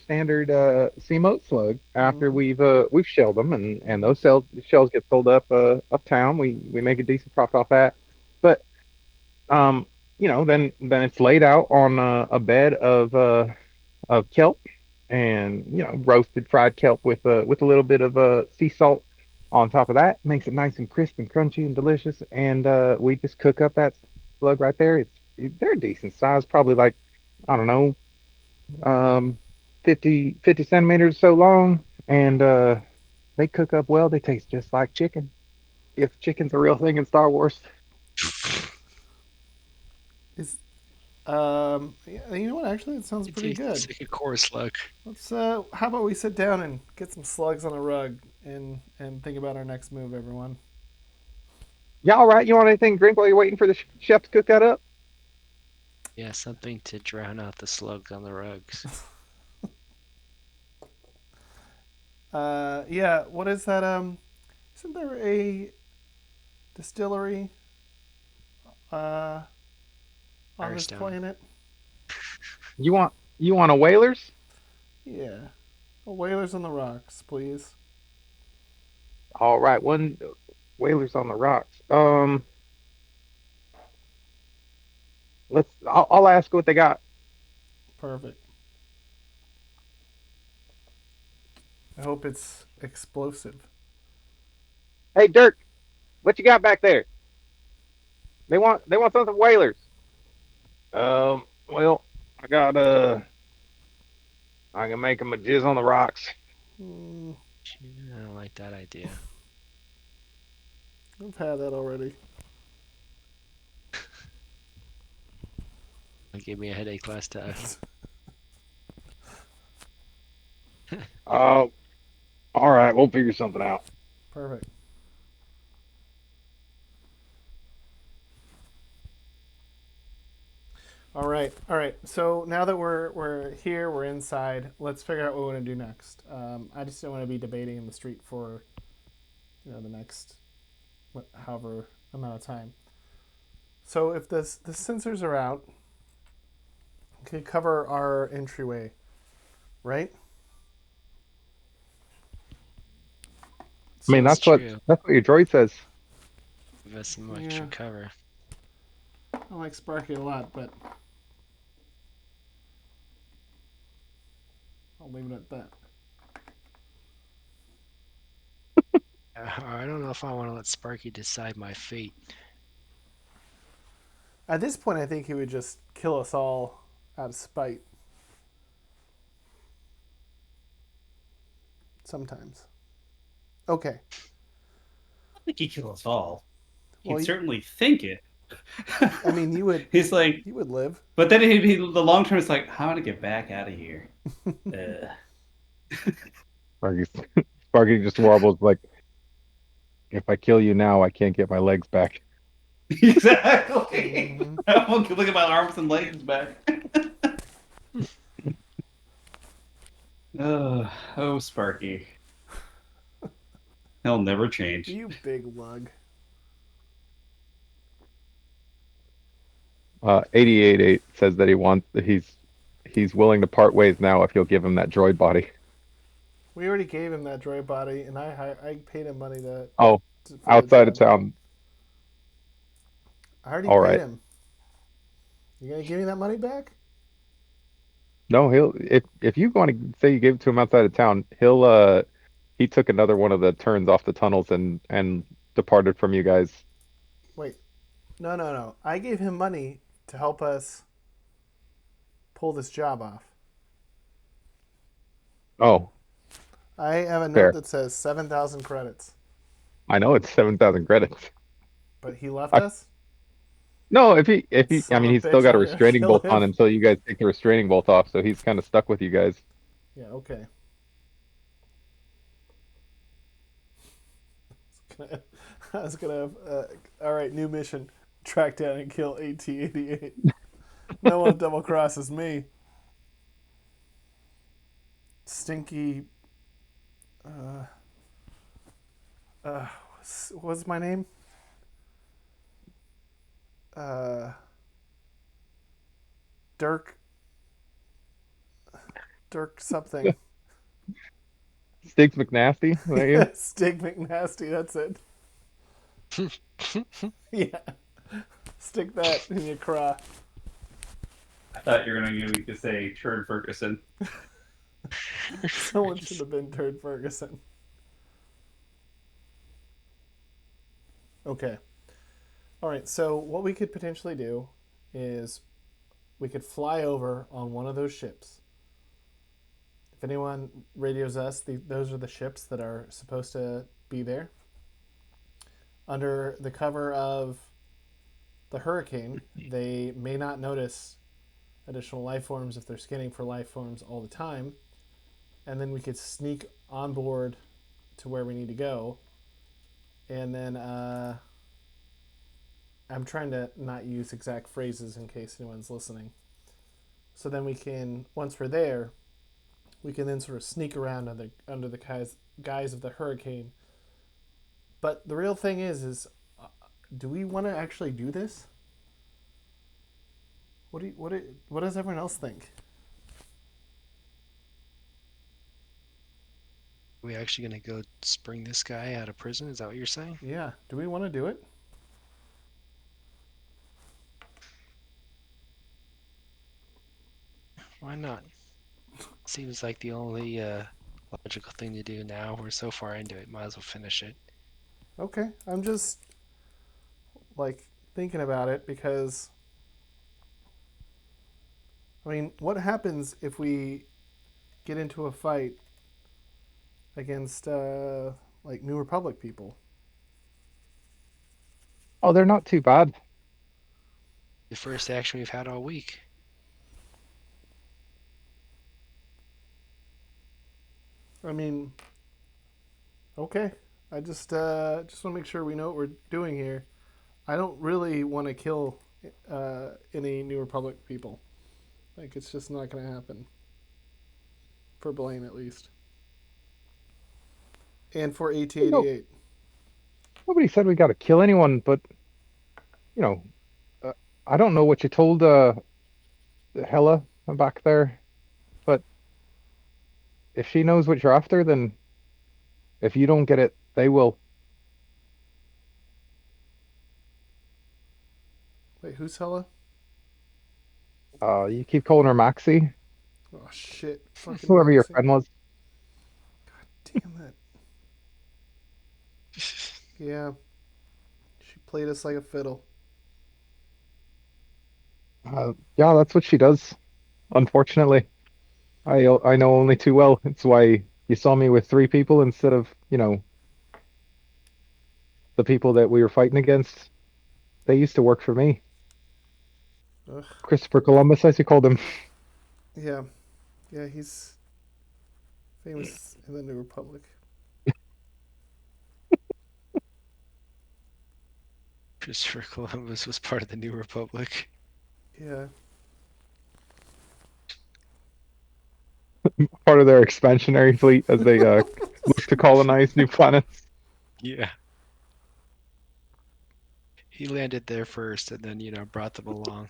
standard sea moat slug after Mm-hmm. we've shelled them, and those shells get sold uptown. We make a decent profit off that, but um then it's laid out on a bed of kelp, and roasted fried kelp with a little bit of sea salt on top of that makes it nice and crisp and crunchy and delicious, and we just cook up that slug right there. They're a decent size, probably like, I don't know, um 50 centimeters so long, and they cook up well. They taste just like chicken, if chicken's a real thing in Star Wars. Is yeah, you know what? Actually, it sounds It pretty tastes good. like a core slug. Let's how about we sit down and get some slugs on a rug and think about our next move, everyone. Yeah, all right. You want anything to drink while you're waiting for the chef to cook that up? Yeah, something to drown out the slugs on the rugs. Yeah. What is that? Isn't there a distillery uh on this Firestone. planet? You want a whalers? Yeah. Whalers on the rocks, please. All right, one whalers on the rocks. I'll ask what they got. Perfect. I hope it's explosive. Hey, Dirk, what you got back there? They want something whalers. Well, I got I can make them a jizz on the rocks. Mm, I don't like that idea. I've had that already. It gave me a headache last time. Oh, all right, we'll figure something out. Perfect. All right, all right. So now that we're here, we're inside. Let's figure out what we want to do next. I just don't want to be debating in the street for the next however amount of time. So if the sensors are out, we can cover our entryway, right? I mean, Seems true. that's what your droid says. Give us some extra Yeah, cover. I like Sparky a lot, but I'll leave it at that. I don't know if I want to let Sparky decide my fate. At this point, I think he would just kill us all out of spite. Sometimes. Okay. I think he kills us all. Well, He'd certainly think it. I mean, you would. He's like, You would live. but then he'd be the long term. It's like, how to get back out of here? Sparky, Sparky just warbles like, if I kill you now, I can't get my legs back. Exactly. Mhm. I won't look at my arms and legs back. Oh, Sparky. He'll never change. You big lug. 88 says that he's willing to part ways now if you'll give him that droid body. We already gave him that droid body, and I paid him money Oh, for outside the of job. town. I already All paid right. him. You gonna give me that money back? No, he'll if you want to say you gave it to him outside of town, he took another one of the turns off the tunnels and departed from you guys. Wait. No. I gave him money to help us pull this job off. Oh, I have a note fair. that says 7,000 credits, I know it's 7,000 credits. but he left I, us. no, if he, I Son mean, of he's a still bitch! got a I'm gonna restraining kill bolt him. on until you guys take the restraining bolt off, so he's kind of stuck with you guys. Yeah. Okay. I was gonna. All right, new mission: track down and kill AT-88. No one double crosses me. Stinky. Uh, what's my name? Uh, Dirk. Dirk something. Stiggs McNasty, is that you? Stig McNasty. That's it. Yeah. Stick that in your craw. I thought you were going to say Turd Ferguson. Someone should have been Turd Ferguson. Okay. All right. So what we could potentially do is we could fly over on one of those ships. If anyone radios us, those are the ships that are supposed to be there. Under the cover of the hurricane, they may not notice additional life forms if they're scanning for life forms all the time. And then we could sneak on board to where we need to go. And then I'm trying to not use exact phrases in case anyone's listening. So then we can, once we're there, we can then sort of sneak around under the guise of the hurricane. But the real thing is do we want to actually do this? What does everyone else think? Are we actually gonna go spring this guy out of prison? Is that what you're saying? Yeah, do we want to do it? Why not? Seems like the only logical thing to do now. We're so far into it, might as well finish it. Okay, I'm just like thinking about it because I mean, what happens if we get into a fight against like New Republic people? Oh, they're not too bad. The first action we've had all week. I mean, okay. I just want to make sure we know what we're doing here. I don't really want to kill any New Republic people. Like it's just not going to happen for Blaine at least, and for No, AT-88. nobody said we got to kill anyone, but you know, uh, I don't know what you told Hella back there, but if she knows what you're after, then if you don't get it, they will. Wait, who's Hella? You keep calling her Maxie, Oh shit, fucking whoever your Maxie. friend was. Damn that. Yeah, she played us like a fiddle. Yeah, that's what she does. Unfortunately, I know only too well. It's why you saw me with three people instead of, the people that we were fighting against. They used to work for me. Ugh. Christopher Columbus, as you called him. Yeah, yeah, he's famous in the New Republic. Christopher Columbus was part of the New Republic. Yeah, Part of their expansionary fleet as they look to colonize new planets. Yeah. He landed there first and then, brought them along.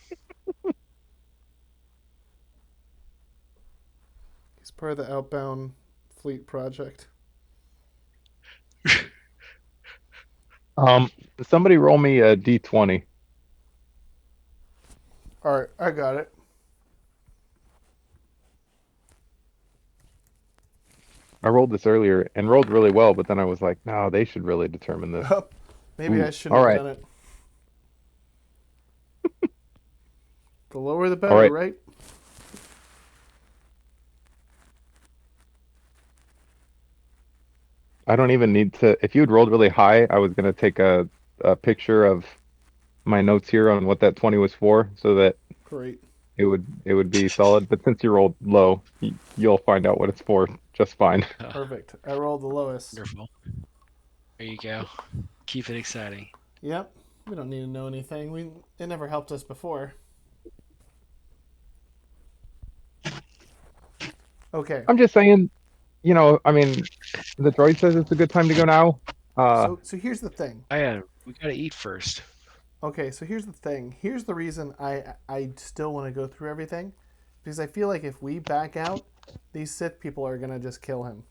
he's part of the outbound fleet project. Um, Somebody roll me a D20. All right, I got it. I rolled this earlier and rolled really well, but then I was like, no, they should really determine this. Maybe I Ooh, shouldn't all have right, done it. The lower the all better, right. right? I don't even need to. If you had rolled really high, I was gonna take a picture of my notes here on what that 20 was for, so that Great. it would be solid. But since you rolled low, you'll find out what it's for just fine. Perfect. I rolled the lowest. Wonderful. There you go. Keep it exciting. Yep. We don't need to know anything. It never helped us before. Okay. I'm just saying, I mean, the droid says it's a good time to go now. So here's the thing. We gotta eat first. Okay, so here's the thing. Here's the reason I still want to go through everything, because I feel like if we back out, these Sith people are gonna just kill him,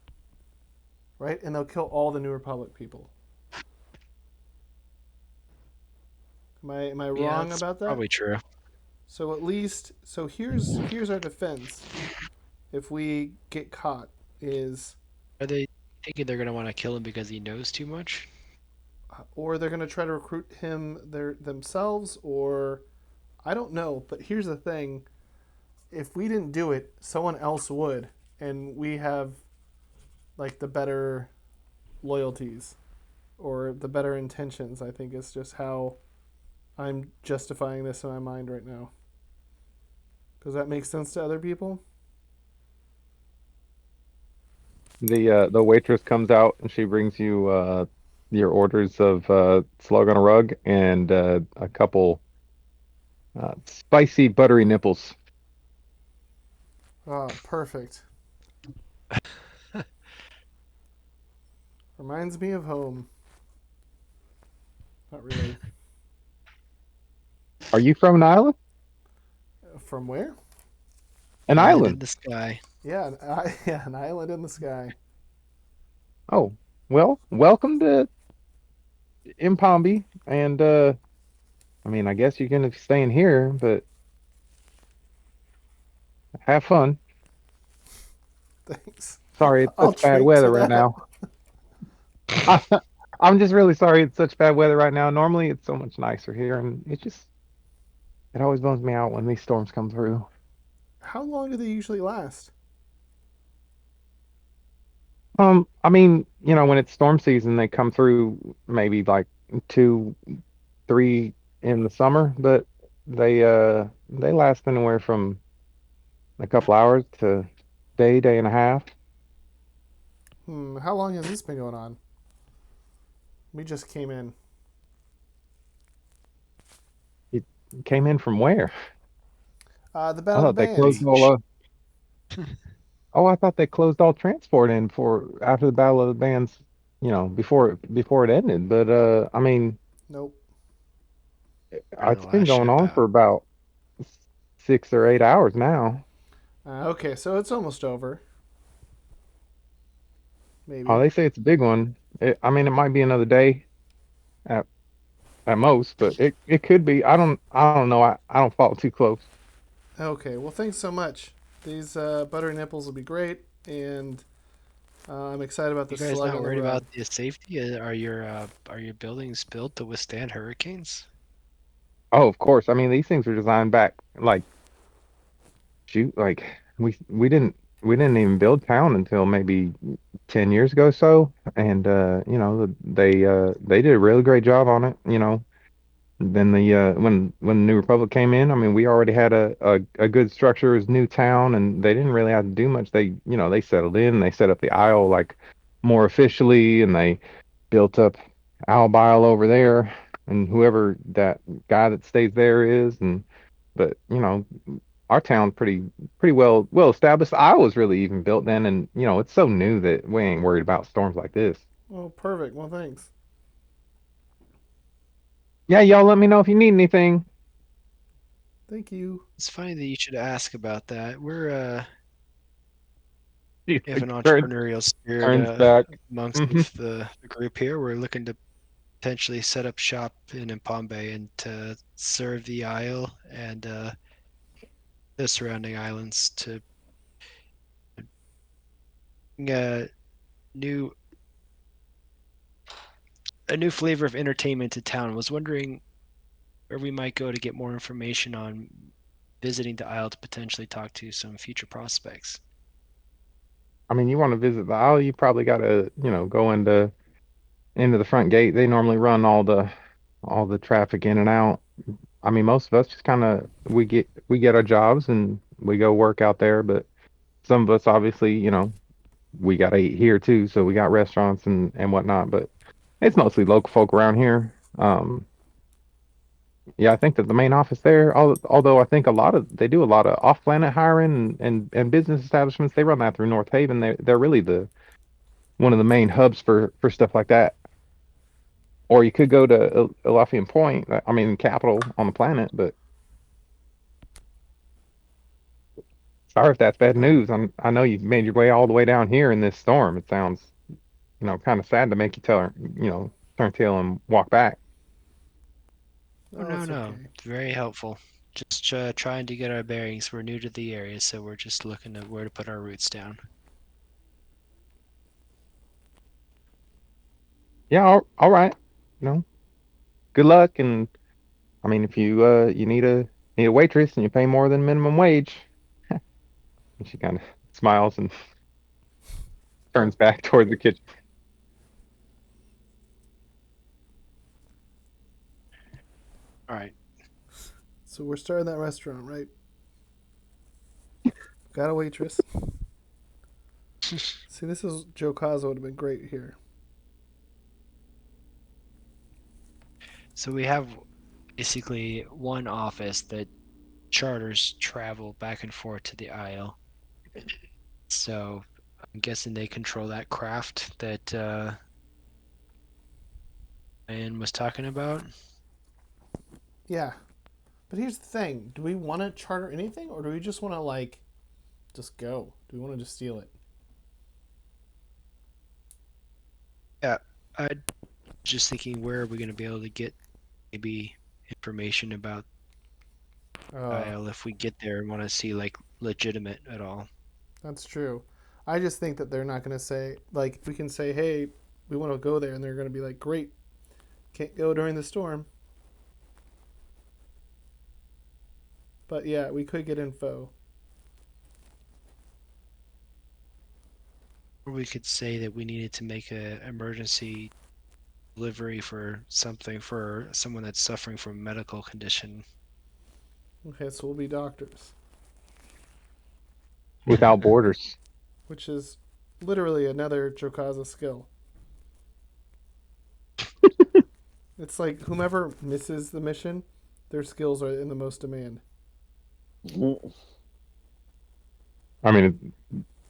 right? And they'll kill all the New Republic people. Am I Yeah, wrong that's about that? probably true. So at least here's our defense. If we get caught, is Are they thinking they're gonna want to kill him because he knows too much? or they're gonna try to recruit him themselves, or I don't know. But here's the thing: if we didn't do it, someone else would, and we have like the better loyalties or the better intentions. I think is just how I'm justifying this in my mind right now. Does that make sense to other people? The waitress comes out and she brings you your orders of slug on a rug and a couple spicy buttery nipples. Oh, perfect. Reminds me of home. Not really. Are you from an island? From where? An Land in island. the sky. Yeah, yeah, an island in the sky. Oh, well, welcome to Impombi. And I mean, I guess you're gonna be staying here, but have fun. Thanks. Sorry, it's I'll such bad drink to weather right that. now. I'm just really sorry it's such bad weather right now. Normally it's so much nicer here, and it always bums me out when these storms come through. How long do they usually last? I mean, when it's storm season, they come through maybe like two, three in the summer, but they last anywhere from a couple hours to day and a half. How long has this been going on? We just came in. came in from where? The I Battle of thought the they closed Bands. all. Oh, I thought they closed all transport in for after the Battle of the Bands. Before it ended. But I mean, Nope. During the it's been last going ship on out. for about 6 or 8 hours now. Okay, so it's almost over. Oh, Maybe. they say it's a big one. I mean, it might be another day at at most, but it could be. I don't know. I don't follow too close. Okay, well, thanks so much. These buttery nipples will be great, and I'm excited about the You guys slug not on the worried about rod. the safety? Are your buildings built to withstand hurricanes? Oh, of course. I mean, these things were designed back like shoot, like we didn't even build town until maybe 10 years ago, or so, and they did a really great job on it. Then when the New Republic came in, I mean, we already had a good structure as new town, and they didn't really have to do much. They settled in, they set up the Isle like more officially, and they built up Albe Isle over there, and whoever that guy that stays there is, and but our town's pretty well established. The Isle was really even built then, and it's so new that we ain't worried about storms like this. Oh, perfect. Well, thanks. Yeah, y'all let me know if you need anything. Thank you. It's funny that you should ask about that. She We have like an turns entrepreneurial spirit turns back. amongst Hmm. the group here. We're looking to potentially set up shop in Impombe and to serve the isle and the surrounding islands to bring new a new flavor of entertainment to town. Was wondering where we might go to get more information on visiting the isle to potentially talk to some future prospects. I mean, you want to visit the Isle, you probably got to go into the front gate. They normally run all the traffic in and out. I mean, most of us just kind of we get our jobs and we go work out there, but some of us obviously, we got to eat here too, so we got restaurants and whatnot, but it's mostly local folk around here. Yeah, I think that the main office there, although I think they do a lot of off-planet hiring and business establishments. They run that through North Haven. They're really the one of the main hubs for stuff like that. Or you could go to Elafian Point. I mean, capital on the planet. But sorry if that's bad news. I know you've made your way all the way down here in this storm. It sounds kind of sad to make you turn tail and walk back. Oh Oh, no, it's no, okay. it's very helpful. Just trying to get our bearings. We're new to the area, so we're just looking at where to put our roots down. Yeah, all right. You know, good luck. And I mean, if you need a waitress and you pay more than minimum wage, and she kind of smiles and turns back toward the kitchen. All right. So we're starting that restaurant, right? Got a waitress. See, this is Joe Cazzo would have been great here. So we have basically one office that charters travel back and forth to the Isle. So I'm guessing they control that craft that Ian was talking about. Yeah, but here's the thing: do we want to charter anything, or do we just want to just go? Do we want to just steal it? Yeah, I just thinking where are we going to be able to get maybe information about Uh, Isle if we get there and want to see like legitimate at all. that's true. I just think that they're not going to say we can say, "Hey, we want to go there," and they're going to be like, "Great, can't go during the storm." But yeah, we could get info. Or we could say that we needed to make a emergency delivery for something for someone that's suffering from a medical condition. Okay, so we'll be doctors, Without borders. which is literally another Jokaza skill. It's like whomever misses the mission, their skills are in the most demand. I mean,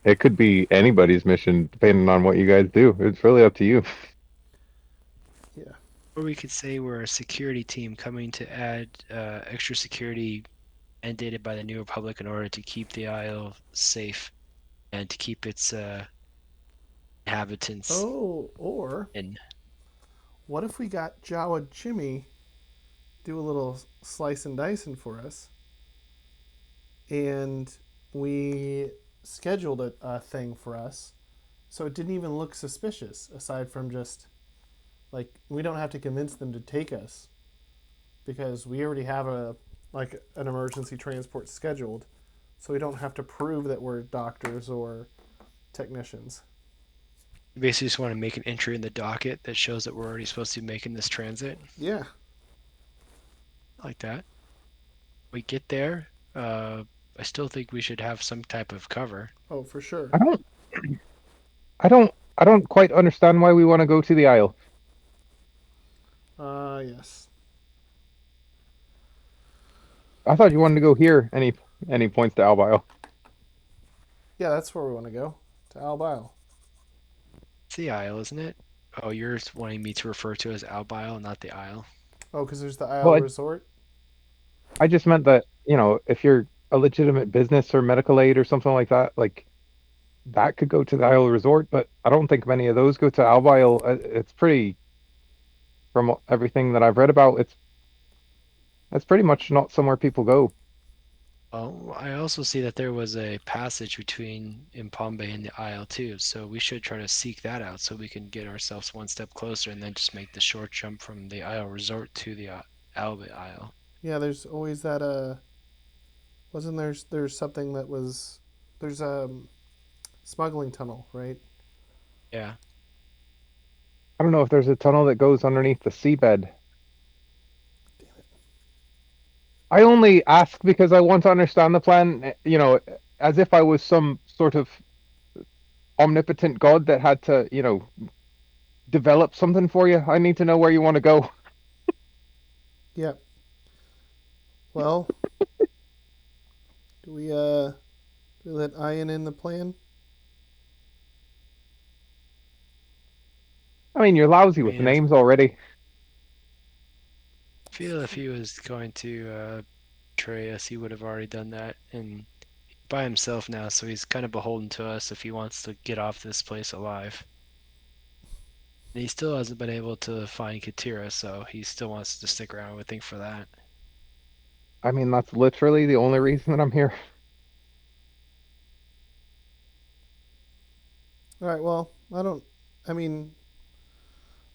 it could be anybody's mission, depending on what you guys do. It's really up to you. Yeah. Or we could say we're a security team coming to add extra security mandated by the New Republic in order to keep the Isle safe and to keep its inhabitants Oh, or in. what if we got Jawa Jimmy do a little slice and dicing for us, and we scheduled a thing for us, so it didn't even look suspicious. Aside from just like we don't have to convince them to take us because we already have an emergency transport scheduled, so we don't have to prove that we're doctors or technicians. You basically just want to make an entry in the docket that shows that we're already supposed to be making this transit. Yeah. Like that. We get there. I still think we should have some type of cover. Oh, for sure. I don't, I don't quite understand why we want to go to the Isle. Yes. I thought you wanted to go here. Any points to Albe Isle? Yeah, that's where we want to go, to Albe Isle. It's the Isle, isn't it? Oh, you're wanting me to refer to as Albe Isle, not the Isle. Oh, because there's the Isle Well, Resort. I just meant that, if you're a legitimate business or medical aid or something like that, like that could go to the Isle Resort, but I don't think many of those go to Albe Isle. It's pretty, from everything that I've read about, it's pretty much not somewhere people go. Oh, I also see that there was a passage between Impombe and the Isle too, so we should try to seek that out so we can get ourselves one step closer and then just make the short jump from the Isle Resort to the Albe Isle. Yeah, there's always that. Wasn't there's something that was there's a smuggling tunnel, right? Yeah. I don't know if there's a tunnel that goes underneath the seabed. I only ask because I want to understand the plan, as if I was some sort of omnipotent god that had to, develop something for you. I need to know where you want to go. Yeah. Well, do we let Ian in the plan? I mean, you're lousy I with mean, I names already. feel if he was going to betray us, he would have already done that and by himself now, so he's kind of beholden to us if he wants to get off this place alive. And he still hasn't been able to find Katira, so he still wants to stick around, I would think, for that. I mean, that's literally the only reason that I'm here. All right. Well, I don't. I mean,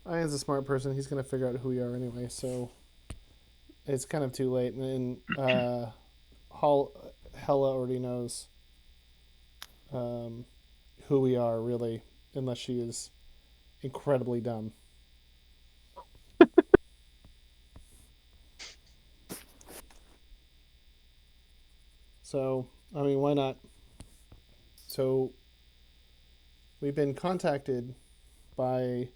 Ian's a smart person. He's gonna figure out who we are anyway. So it's kind of too late, and Hella already knows um, who we are, really, unless she is incredibly dumb. So, I mean, why not? So, we've been contacted by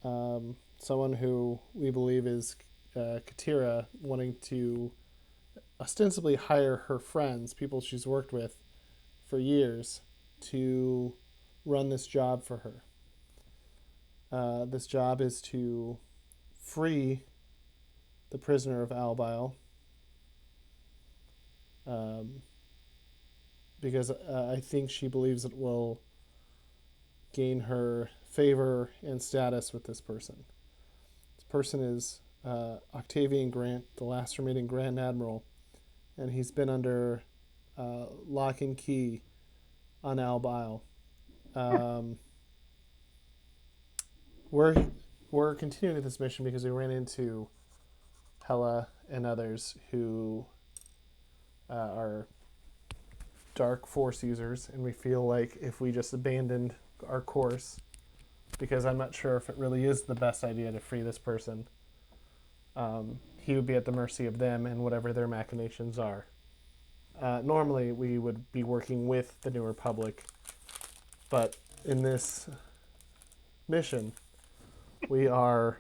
someone who we believe is Katira, wanting to ostensibly hire her friends, people she's worked with for years, to run this job for her. This job is to free the prisoner of Albe Isle, um, because I think she believes it will gain her favor and status with this person. This person is Octavian Grant, the last remaining Grand Admiral, and he's been under lock and key on Albe Isle. Um, we're we're continuing this mission because we ran into Hella and others who are dark force users, and we feel like if we just abandoned our course, because I'm not sure if it really is the best idea to free this person, he would be at the mercy of them and whatever their machinations are. Normally, we would be working with the New Republic, but in this mission, we are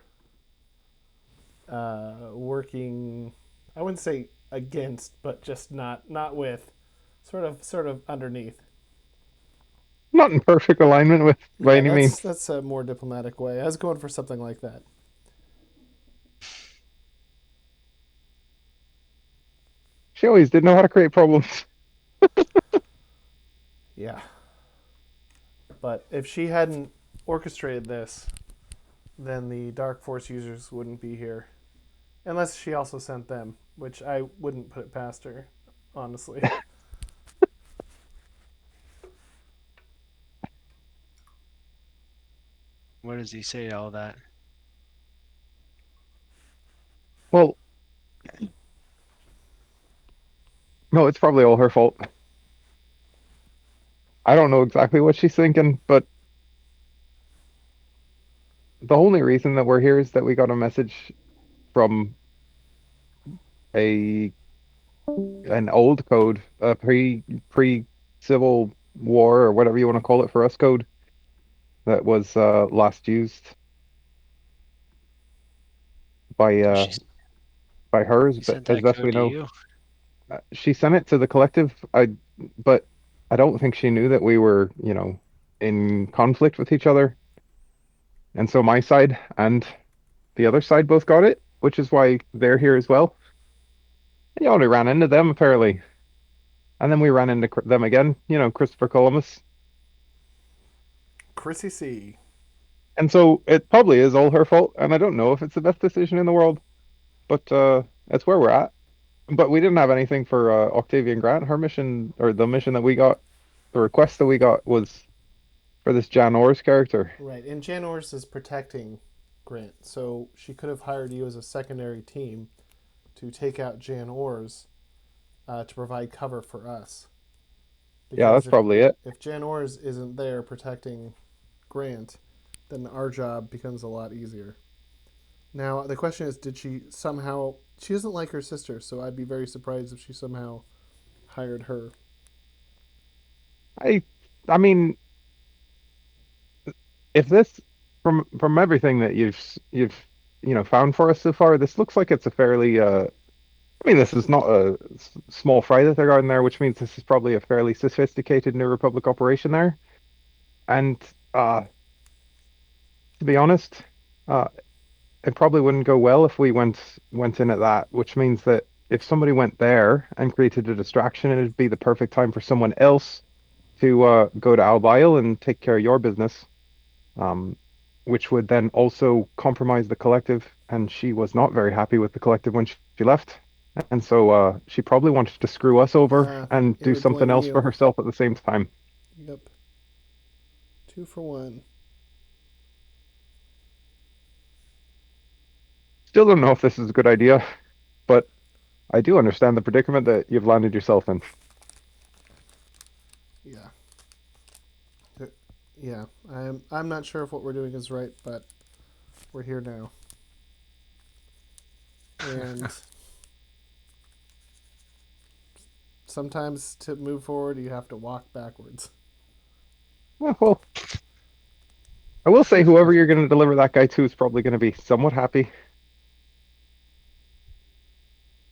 working. I wouldn't say against, but just not with, sort of underneath. Not in perfect alignment with by Yeah, any means. that's a more diplomatic way. I was going for something like that. She always did know how to create problems. Yeah, but if she hadn't orchestrated this, then the Dark Force users wouldn't be here, unless she also sent them, which I wouldn't put it past her, honestly. What does he say to all that? Well, no, it's probably all her fault. I don't know exactly what she's thinking, but the only reason that we're here is that we got a message from a an old code, a pre Civil War or whatever you want to call it for us code that was last used by So uh by hers, she but sent as that best code we to know, you. she sent it to the collective. But I don't think she knew that we were, in conflict with each other. And so my side and the other side both got it, which is why they're here as well. And you only ran into them apparently, and then we ran into them again. Christopher Columbus. Chrissy C. And so it probably is all her fault, and I don't know if it's the best decision in the world, but that's where we're at. But we didn't have anything for Octavian Grant. Her mission, or the mission that we got, the request that we got was for this Jan Orr's character. Right, and Jan Ors is protecting Grant, so she could have hired you as a secondary team to take out Jan Ors to provide cover for us. Yeah, Because that's probably it. if Jan Ors isn't there protecting Grant, then our job becomes a lot easier. Now the question is, did she somehow? She doesn't like her sister, so I'd be very surprised if she somehow hired her. I, I mean, if this, from everything that you've found for us so far, this looks like it's a fairly I mean, this is not a small fry that they're going there, which means this is probably a fairly sophisticated New Republic operation there. And to be honest, uh, it probably wouldn't go well if we went in at that, which means that if somebody went there and created a distraction, it'd be the perfect time for someone else to go to Albe Isle and take care of your business, um, which would then also compromise the collective. And she was not very happy with the collective when she left. And so she probably wanted to screw us over and It do would something blame else for you. herself at the same time. Yep. 2 for 1. Still don't know if this is a good idea, but I do understand the predicament that you've landed yourself in. Yeah. Yeah. I'm not sure if what we're doing is right, but we're here now. And sometimes to move forward, you have to walk backwards. Well, I will say whoever you're going to deliver that guy to is probably going to be somewhat happy.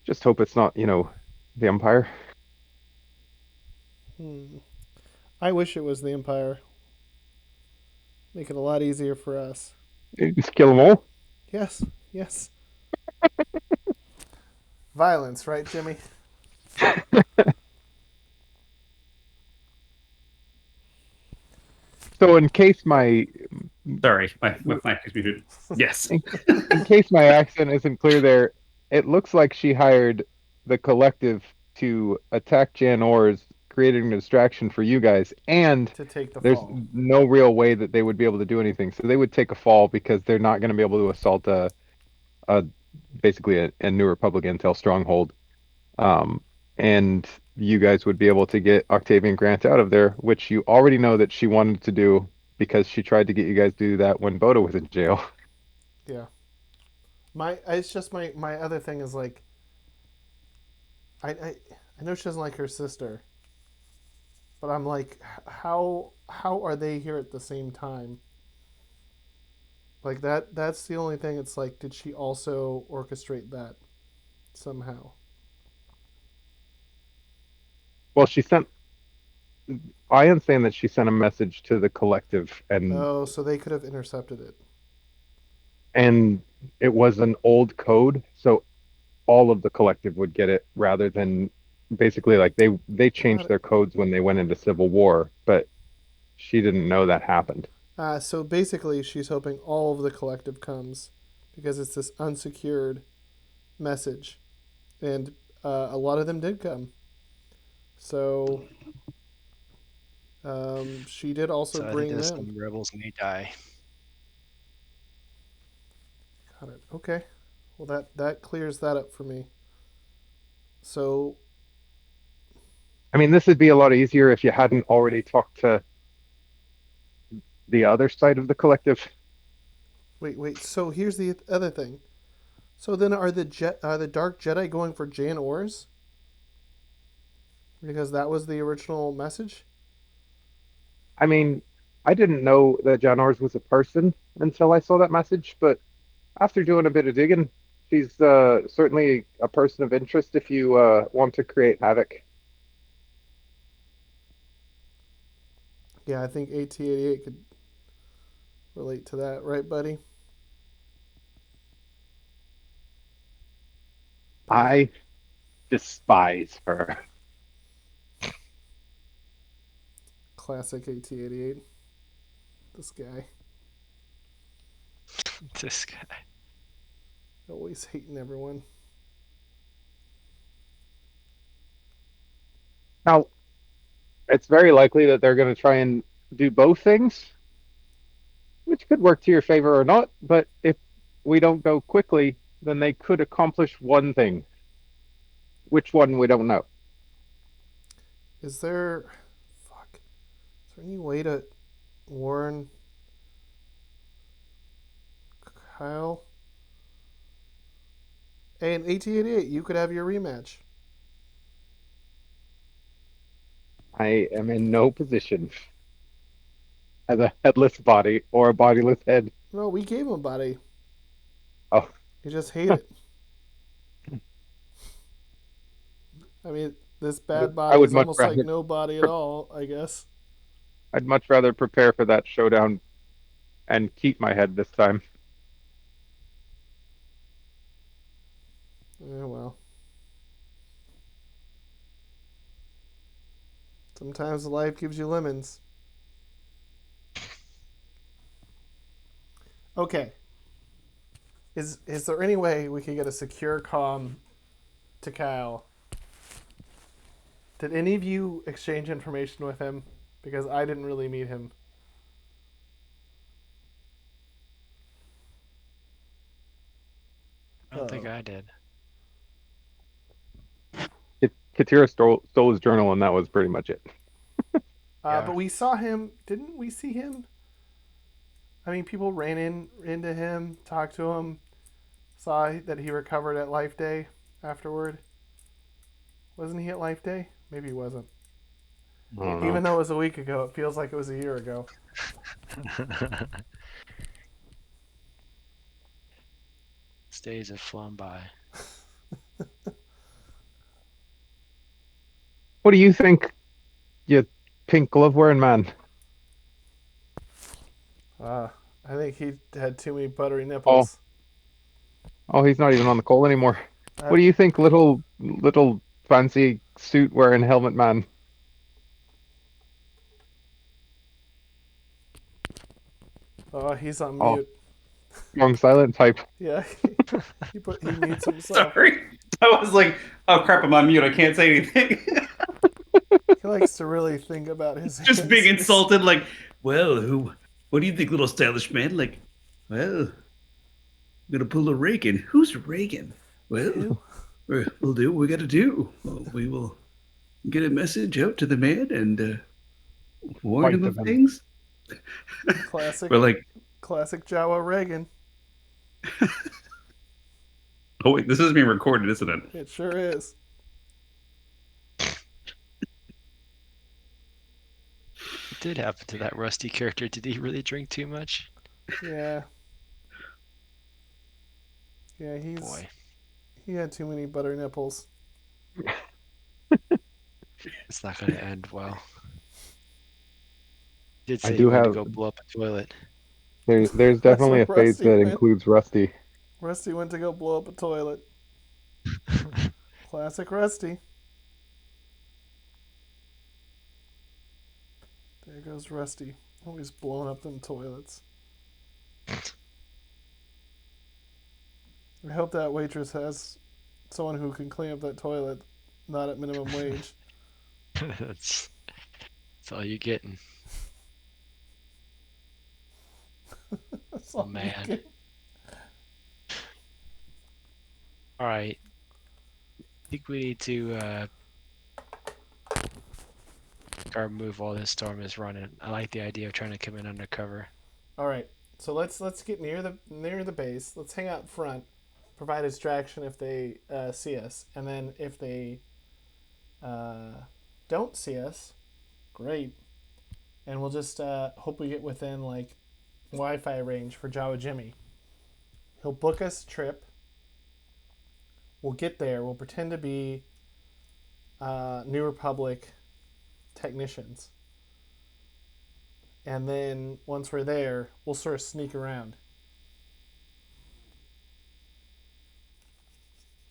Just hope it's not, the Empire. Hmm. I wish it was the Empire. Make it a lot easier for us. Just kill them all. Yes. Yes. Violence, right, Jimmy? So in case my Sorry, my mic is muted. Yes. in, in case my accent isn't clear there, it looks like she hired the collective to attack Jan Ors, creating a distraction for you guys, and To take the there's fall. no real way that they would be able to do anything. So they would take a fall because they're not going to be able to assault a basically a New Republic intel stronghold. Um, and you guys would be able to get Octavian Grant out of there, which you already know that she wanted to do because she tried to get you guys to do that when Bota was in jail. Yeah. It's just my other thing is like I know she doesn't like her sister, but I'm like, how are they here at the same time? Like that's the only thing. It's like, did she also orchestrate that somehow? Well, she sent. I am saying that she sent a message to the collective, Oh, so they could have intercepted it. and it was an old code, so all of the collective would get it rather than basically like they Got changed it. their codes when they went into civil war, but she didn't know that happened. So basically, she's hoping all of the collective comes because it's this unsecured message, and a lot of them did come. So she did also So I think bring there's them. some rebels may die. Got it. Okay. Well, that clears that up for me. So I mean, this would be a lot easier if you hadn't already talked to the other side of the collective. wait. So here's the other thing. So then, are the Dark Jedi going for Jan Ors? Because that was the original message. I mean, I didn't know that Janars was a person until I saw that message, but after doing a bit of digging, she's certainly a person of interest if you want to create havoc. Yeah, I think AT-88 could relate to that, right, buddy? Buddy, I despise her. classic AT-88. This guy This guy. always hating everyone. Now, it's very likely that they're going to try and do both things, which could work to your favor or not. But if we don't go quickly, then they could accomplish one thing. Which one, we don't know. Is there, fuck? Is there any way to warn Kyle? Hey, in AT-88, you could have your rematch. I am in no position as a headless body or a bodiless head. No, we gave him a body. Oh, You just hate it. I mean, this bad I body would is much almost like rather no body at all, I guess. I'd much rather prepare for that showdown and keep my head this time. Yeah, well. Sometimes life gives you lemons. Okay. Is there any way we could get a secure comm to Kyle? Did any of you exchange information with him? Because I didn't really meet him. I don't think Oh. I did. Katira stole his journal, and that was pretty much it. But we saw him. Didn't we see him? I mean, people ran into him, talked to him, saw that he recovered at Life Day afterward. Wasn't he at Life Day? Maybe he wasn't. I don't know. Even though it was a week ago, it feels like it was a year ago. Days have flown by. What do you think, you pink glove wearing man? Uh, I think he had too many buttery Oh, nipples. oh, he's not even on the call anymore. I, What do you think, little fancy suit wearing helmet man? oh, he's on Oh, mute. long silent type. Yeah, he mutes himself. Sorry. I was like, oh crap, I'm on mute. I can't say anything. He likes to really think about his Just being answers. insulted, like, well, who? What do you think, little stylish man? Like, well, I'm gonna pull a Reagan. Who's Reagan? Well, Who? we'll do what we got to do. We will get a message out to the man and warn Fight him of them. things. Classic, We're like, classic Jawa Reagan. oh wait, this is being recorded, isn't it? It sure is. What did happen to that Rusty character? Did he really drink too much? Yeah. Yeah, Boy, he had too many butter nipples. it's not going to end well. Did I say he do wanted to have go blow up a toilet. there's That's definitely where a phase Rusty that went. includes Rusty. Rusty went to go blow up a toilet. Classic Rusty. There goes Rusty. Always blowing up them toilets. I hope that waitress has someone who can clean up that toilet, not at minimum wage. that's all you're getting. That's Oh all you man. get. All right. I think we need to move while this storm is running. I like the idea of trying to come in undercover. All right, so let's get near the base. Let's hang out front, provide a distraction if they see us, and then if they uh, don't see us, great. And we'll just hope we get within like Wi-Fi range for Jawa Jimmy. He'll book us a trip. We'll get there. We'll pretend to be New Republic technicians, and then once we're there, we'll sort of sneak around.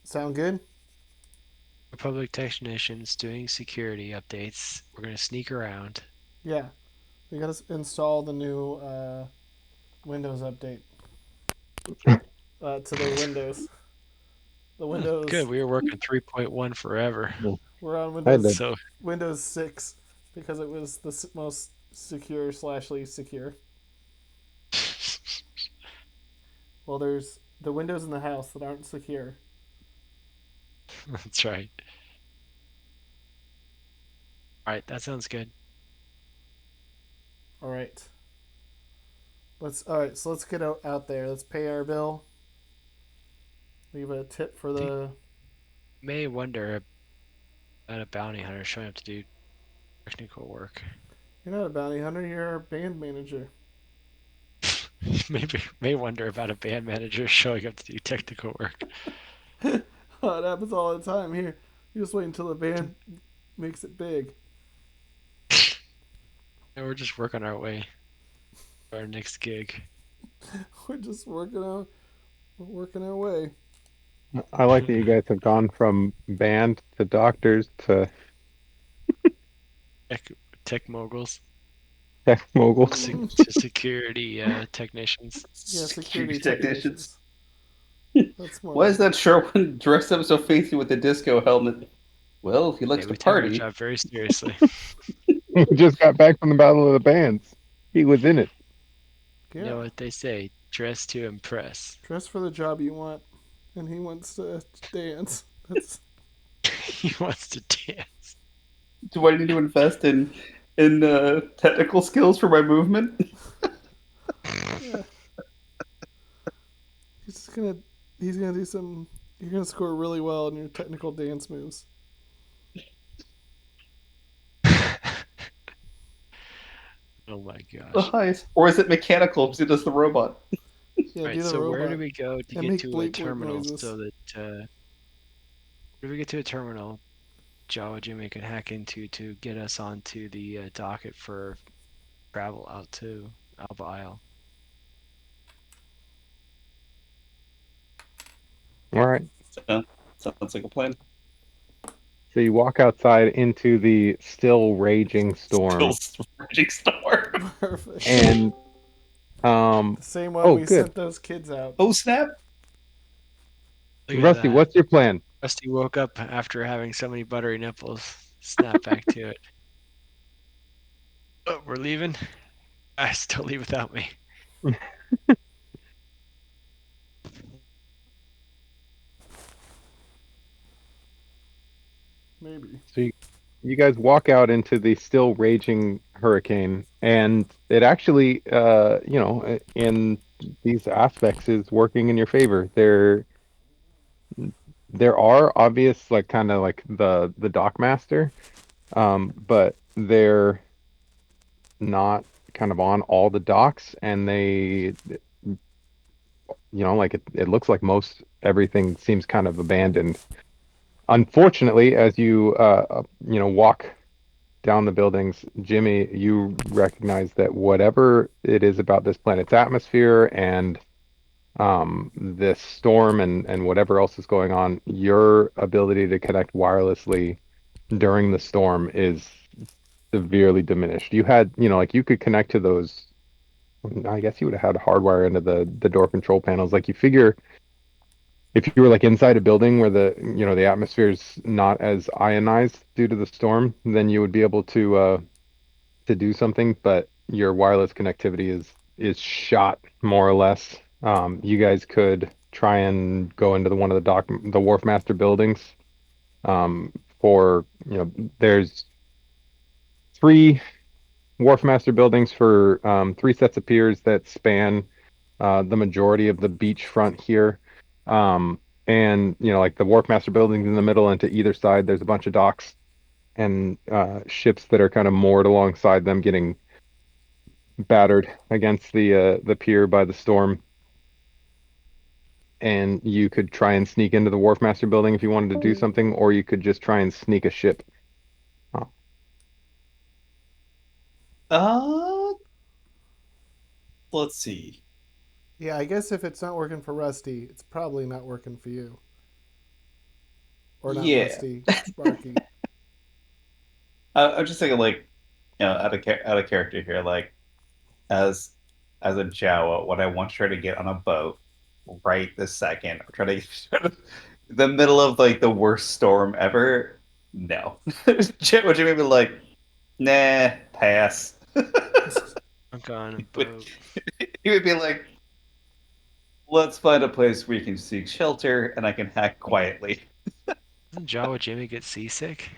Sound good? Republic technicians doing security updates. We're gonna sneak around. Yeah. We gotta install the new Windows update to the Windows. The Good. Windows. We were working 3.1 forever. We're on I had to Windows So Windows 6 because it was the most secure / least secure. Well, there's the windows in the house that aren't secure. that's right. All right, that sounds good. All right. So let's get out there. Let's pay our bill. Leave a tip for You the. may wonder about a bounty hunter showing up to do technical work. You're not a bounty hunter. You're our band manager. Maybe may wonder about a band manager showing up to do technical work. Oh, it happens all the time here. You just wait until the band makes it big. And we're just working our way to our next gig. We're just working our way. I like that you guys have gone from band to doctors to Tech, tech moguls tech moguls. to security technicians. Yeah, security technicians. technicians. That's more Why like is that Sherwin dressed up so fancy with a disco helmet? Well, he likes Hey, to we take our party. job very seriously. He just got back from the Battle of the Bands. He was in it. Yeah. You know what they say: dress to impress. Dress for the job you want, and he wants to dance. That's He wants to dance. Do I need to invest in technical skills for my movement? yeah. He's just gonna he's gonna do some. You're gonna score really well in your technical dance moves. Oh my The gosh! highest, or is it mechanical because it does the robot? Yeah, All do right, the so where do robot we go to and get make to a bleep bleep terminal noises. so that where do we get to a terminal Jawa Jimmy can hack into to get us onto the docket for travel out to Albe Isle? All right. Sounds like a plan. So you walk outside into the still raging storm, Still raging storm. Perfect. and The same one oh, we good. sent those kids out. Oh snap! Look at Rusty, that. what's your plan? Rusty woke up after having so many buttery nipples. Snap back to it. Oh, we're leaving? Still leave without me. Maybe. So you guys walk out into the still raging hurricane, and it actually, in these aspects, is working in your favor. There are obvious, like kind of like the dock master, but they're not kind of on all the docks, and they, like it looks like most everything seems kind of abandoned. Unfortunately, as you walk down the buildings, Jimmy, you recognize that whatever it is about this planet's atmosphere and this storm and whatever else is going on, your ability to connect wirelessly during the storm is severely diminished. You had, like you could connect to those. I guess you would have had hardwire into the door control panels. Like you figure if you were like inside a building where the atmosphere's not as ionized due to the storm, then you would be able to do something, but your wireless connectivity is shot more or less. You guys could try and go into one of the wharf master buildings. Um, for there's three wharf master buildings for three sets of piers that span the majority of the beachfront here. Um, and like the wharf master buildings in the middle, and to either side, there's a bunch of docks and ships that are kind of moored alongside them, getting battered against the pier by the storm. And you could try and sneak into the wharf master building if you wanted to do something, or you could just try and sneak a ship. Uh, Uh, let's see. Yeah, I guess if it's not working for Rusty, it's probably not working for you. Or not Yeah, Rusty, Sparky. I'm just thinking like, out of character here, like as as a Jawa, what I want to try to get on a boat right this second, or try to the middle of like the worst storm ever. No, would you maybe like, nah, pass. I'm on a Would- boat. he would be like, let's find a place where you can seek shelter and I can hack quietly. Doesn't Jawa Jimmy get seasick?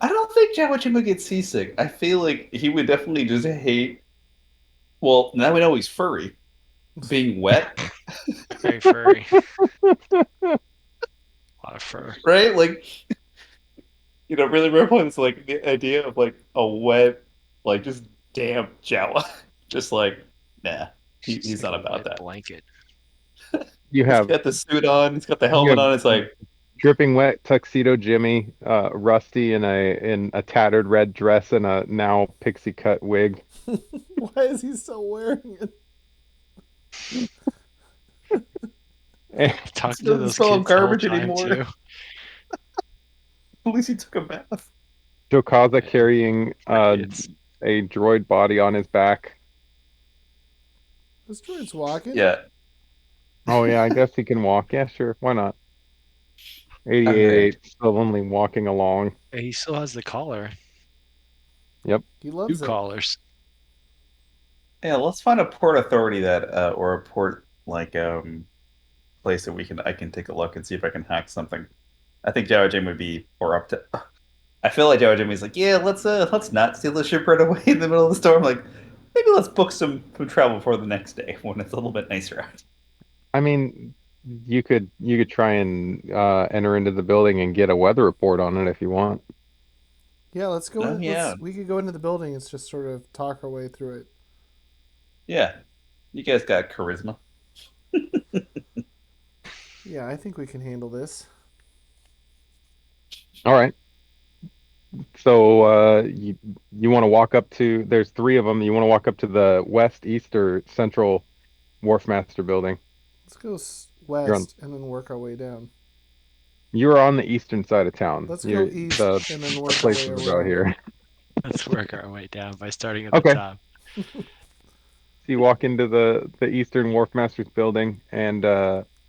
I don't think Jawa Jimmy would get seasick. I feel like he would definitely just hate. Well, now we know he's furry. Being wet, Very furry. A lot of fur. right? Like, really rare points. Like the idea of like a wet, like just damp Jawa. Just like, nah, It's just he's like not a about wet that. blanket. you He's have got the suit on. He's got the you helmet have on. It's like, dripping wet tuxedo Jimmy, Rusty in a tattered red dress and a now pixie cut wig. Why is he still wearing it? Talking it to doesn't those smell of kids the whole garbage time anymore. too. At least he took a bath. Jokaza Yeah, carrying kids. a droid body on his back. This droid's walking. Yeah. Oh yeah, I guess he can walk. Yeah, sure. Why not? All right. 88 still only walking along. Yeah, he still has the collar. Yep. He Two loves it. collars. Yeah. Let's find a port authority that, or a port like place that I can take a look and see if I can hack something. I think Jawa Jim would be more up to. I feel like Jawa Jimmy's like, yeah, let's not steal the ship right away in the middle of the storm. Like, maybe let's book some travel for the next day when it's a little bit nicer out. I mean, you could try and enter into the building and get a weather report on it if you want. Yeah, let's go. Oh yeah, We could go into the building and just sort of talk our way through it. yeah. You guys got charisma. Yeah, I think we can handle this. All right. So you want to walk up to there's three of them. You want to walk up to the west, east, or central wharf master building. Let's go You're on west and then work our way down. you're on the eastern side of town. Let's go You're east the and then work our way places about around. here. Let's work our way down by starting at the Okay. top. So you walk into the Eastern Wharf Masters building, and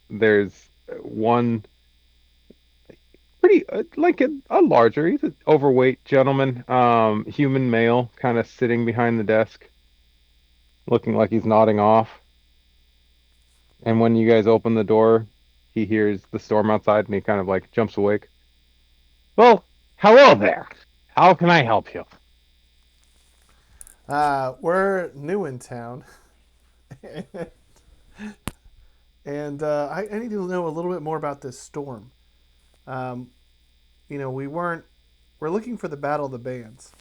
there's one pretty like a larger, he's an overweight gentleman, human male, kind of sitting behind the desk, looking like he's nodding off. And when you guys open the door, he hears the storm outside, and he kind of like jumps awake. Well, hello there. How can I help you? We're new in town, and I need to know a little bit more about this storm. Um, we're looking for the Battle of the Bands.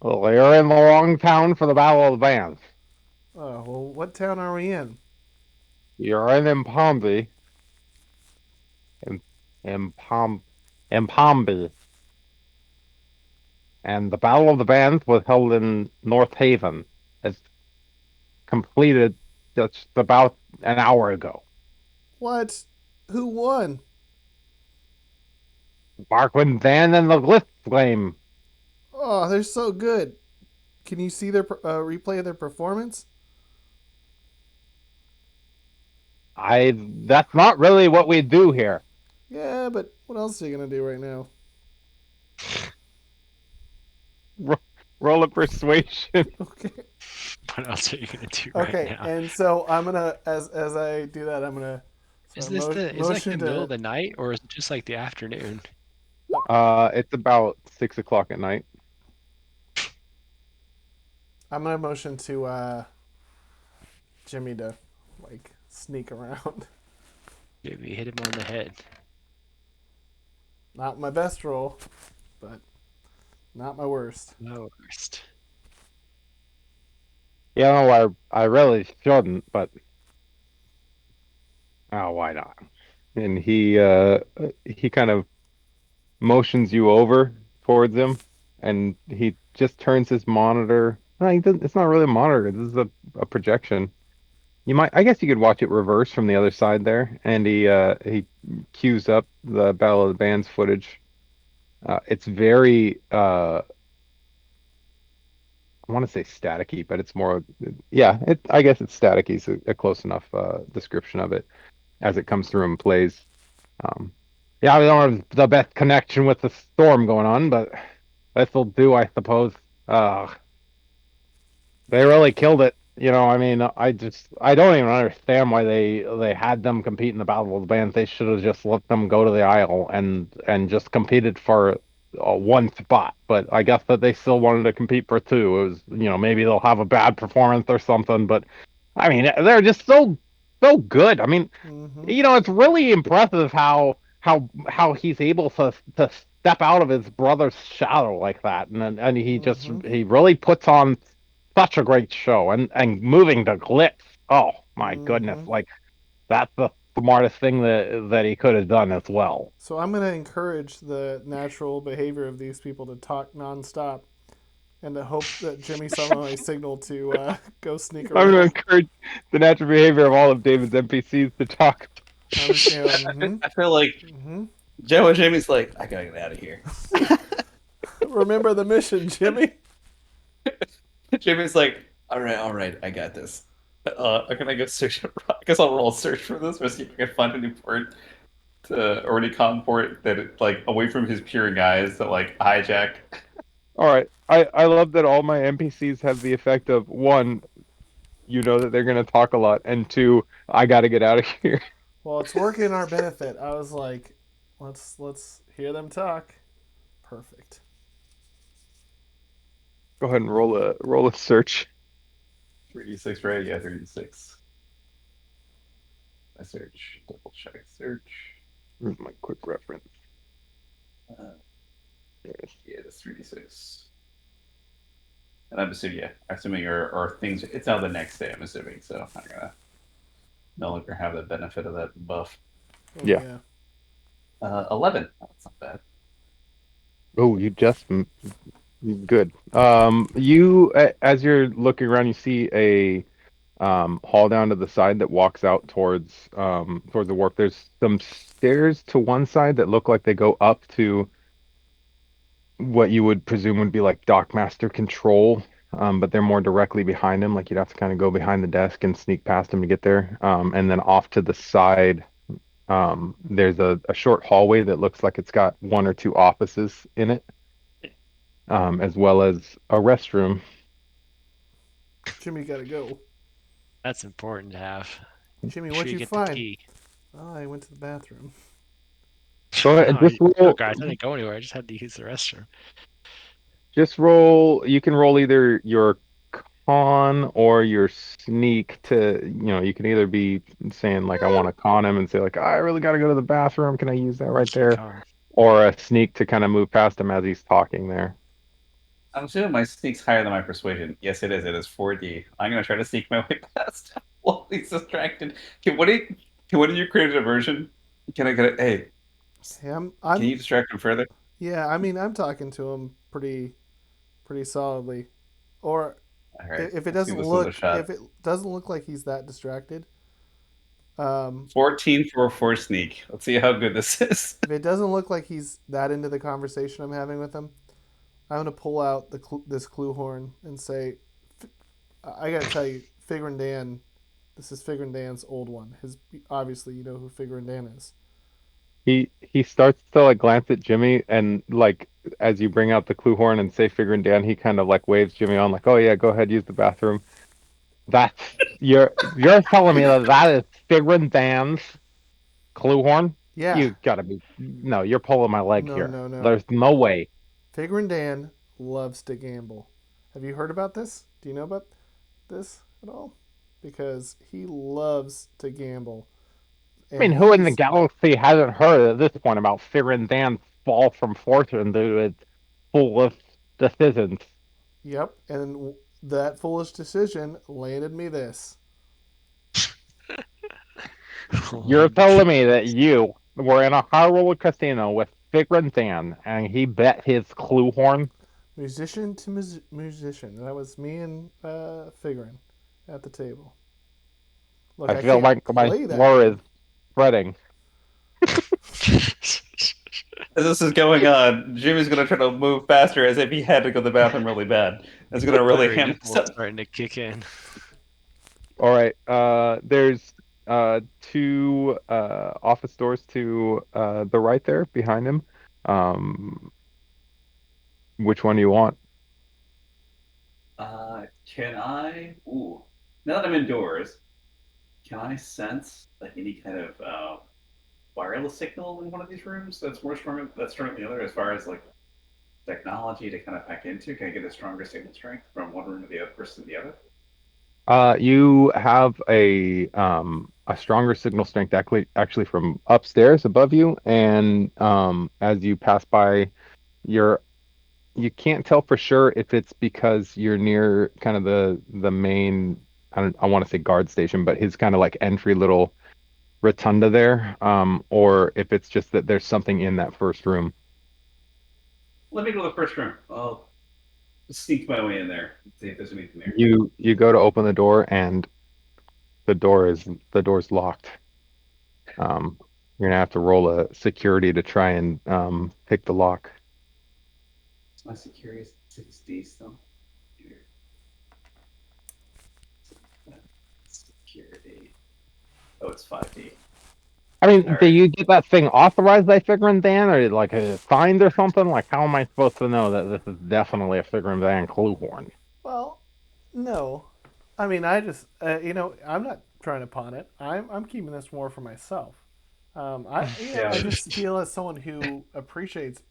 Well, you're in the wrong town for the Battle of the Bands. Oh, well, what town are we in? You're in Impambi. In, Impam, Impambi. And the Battle of the Bands was held in North Haven. It's completed just about an hour ago. What? Who won? Barquin Dan and the Glyph Flame. Oh, they're so good. Can you see their replay of their performance? That's not really what we do here. Yeah, but what else are you gonna do right now? Ro- Roll a persuasion. Okay. What else are you gonna do right Okay, now? and so I'm gonna, as I do that, I'm gonna Is sort of this the is it like motion the middle to. of the night or is it just like the afternoon? It's about 6 o'clock at night. I'm gonna motion to Jimmy to like sneak around. Maybe hit him on the head. Not my best roll, but not my worst. No worst. You know, I really shouldn't, but oh, why not? And he kind of motions you over towards him, and he just turns his monitor. No, he doesn't, it's not really a monitor. This is a projection. I guess you could watch it reverse from the other side there, and he cues up the Battle of the Bands footage. It's very I want to say staticky, but it's more yeah. I guess it's staticky. Is a close enough description of it as it comes through and plays. Um, yeah, we don't have the best connection with the storm going on, but this'll do, I suppose. They really killed it. I mean, I don't even understand why they had them compete in the Battle of the Bands. They should have just let them go to the Isle and just competed for one spot. But I guess that they still wanted to compete for two. It was, maybe they'll have a bad performance or something. But I mean, they're just so good. I mean, Mm-hmm. it's really impressive how he's able to step out of his brother's shadow like that, and Mm-hmm. he really puts on such a great show, and moving the glitz. Oh my goodness, Mm-hmm. like that's the smartest thing that he could have done as well. So I'm gonna encourage the natural behavior of these people to talk nonstop, and to hope that Jimmy saw my signal to go sneak I'm going to around. encourage the natural behavior of all of David's NPCs to talk. I'm just gonna. I, Mm-hmm. I feel like Mm-hmm. Jawa Jimmy's like, I gotta get out of here. Remember the mission, Jimmy. Jimmy's like, all right, I got this. I'm gonna go search. I guess I'll roll a search for this, or see if I can find any port or any con port that like away from his peering eyes that like hijack. All right, I love that all my NPCs have the effect of one, that they're going to talk a lot, and two, I got to get out of here. Well, it's working in our benefit. I was like, let's hear them talk. Perfect. Go ahead and roll a search. 3d6, right? Yeah, 3d6. I search, double check, search. Here's my quick reference. Uh, yeah, it's 3d6. And I'm assuming, yeah, I'm assuming or things. It's out the next day. I'm assuming, so I'm gonna no longer have the benefit of that buff. Oh Yeah. yeah. 11. That's not bad. Oh, good. As you're looking around, you see a hall down to the side that walks out towards the wharf. There's some stairs to one side that look like they go up to what you would presume would be like dockmaster control, but they're more directly behind him. Like you'd have to kind of go behind the desk and sneak past him to get there. And then off to the side, there's a short hallway that looks like it's got one or two offices in it, as well as a restroom. Jimmy, gotta go. That's important to have. Jimmy, Make sure what'd you you get the find? key. Oh, I went to the bathroom. Go ahead, No, no, guys, I didn't go anywhere. I just had to use the restroom. just roll. You can roll either your con or your sneak to, you can either be saying like I want to con him and say like I really got to go to the bathroom. Can I use that right Let's do there? con. Or a sneak to kind of move past him as he's talking there. I'm assuming my sneak's higher than my persuasion. Yes, it is. It is 4D. I'm gonna try to sneak my way past him while he's distracted. Can one of you create a diversion? Can I get it? Hey, Yeah, can you distract him further? yeah. I mean, I'm talking to him pretty solidly. Or All right, if it let's give doesn't this a look shot. if it doesn't look like he's that distracted, 14 for a 4 sneak. Let's see how good this is. if it doesn't look like he's that into the conversation I'm having with him, I'm gonna pull out this clue horn and say, I gotta tell you, Figure and Dan. This is Figure and Dan's old one. His obviously you know who Figure and Dan is. He starts to like glance at Jimmy and like as you bring out the clue horn and say figuring down, he kind of like waves Jimmy on like, "Oh yeah, go ahead, use the bathroom." That's you're telling me that that is figuring Dan's clue horn? Yeah. You gotta be no, you're pulling my leg No, here. no, no. There's no way. Figure and Dan loves to gamble. Have you heard about this? Do you know about this at all? Because he loves to gamble, I and mean, who in the he's galaxy hasn't heard at this point about figuring Dan's fall from fortune due to its foolish decisions? yep. And that foolish decision landed me this. You're Holy telling me that goodness. you were in a high roller casino with Figrin Dan and he bet his clue horn? Musician to musician. That was me and Figurin at the table. Look, I I feel can't like my play that floor is good. spreading. As this is going on, Jimmy's gonna try to move faster as if he had to go to the bathroom really bad. It's gonna really Fiery ham this nipple up. starting to kick in. All right. There's two office doors to the right there behind him. Um, which one do you want? Can I? Ooh, now that I'm indoors, can I sense like any kind of wireless signal in one of these rooms that's stronger than the other as far as like technology to kind of hack into? Can I get a stronger signal strength from one room to the other versus the other? You have a stronger signal strength actually from upstairs above you, and as you pass by, you're you can't tell for sure if it's because you're near kind of the main I want to say guard station, but his kind of like entry little rotunda there, or if it's just that there's something in that first room. Let me go to the first room. I'll sneak my way in there and see if there's anything there. You go to open the door and the door's locked. Um, you're gonna have to roll a security to try and pick the lock. My security is 6D still. Here. Security. Oh, it's 5D. I All mean, do right. you get that thing authorized by Figrin Dan, or like a signed or something? Like, how am I supposed to know that this is definitely a Figrin Dan clue horn? Well, no. I mean, I just I'm not trying to pawn it. I'm keeping this more for myself. I Yeah. just feel as someone who appreciates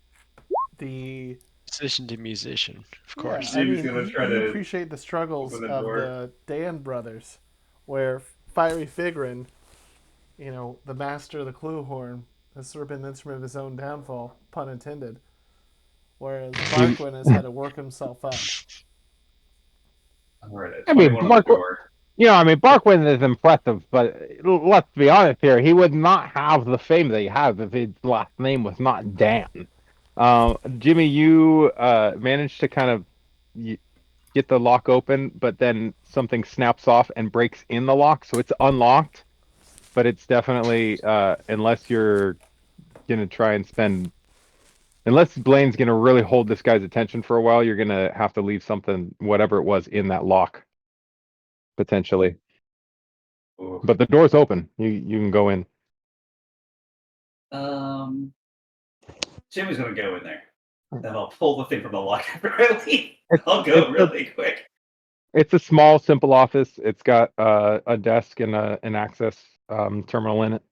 the Musician to musician, of yeah. course. I Jimmy's mean, gonna try you to appreciate the struggles open the of door. the Dan brothers, where Fiery Figrin, the master of the clue horn, has sort of been the instrument of his own downfall, pun intended. Whereas You, Barquin has had to work himself up. All right, at I mean, 21 on the Bark, door. Barkwin is impressive, but let's be honest here, he would not have the fame that he has if his last name was not Dan. Jimmy, you managed to kind of get the lock open, but then something snaps off and breaks in the lock, so it's unlocked. But it's definitely unless you're gonna try and spend unless Blaine's gonna really hold this guy's attention for a while, you're gonna have to leave something, whatever it was, in that lock potentially. Ooh. But the door's open. You can go in. Um, Jimmy's gonna go in there. Then I'll pull the thing from the lock after I leave. It's I'll go it's a really quick. it's a small, simple office. It's got a desk and an access terminal in it.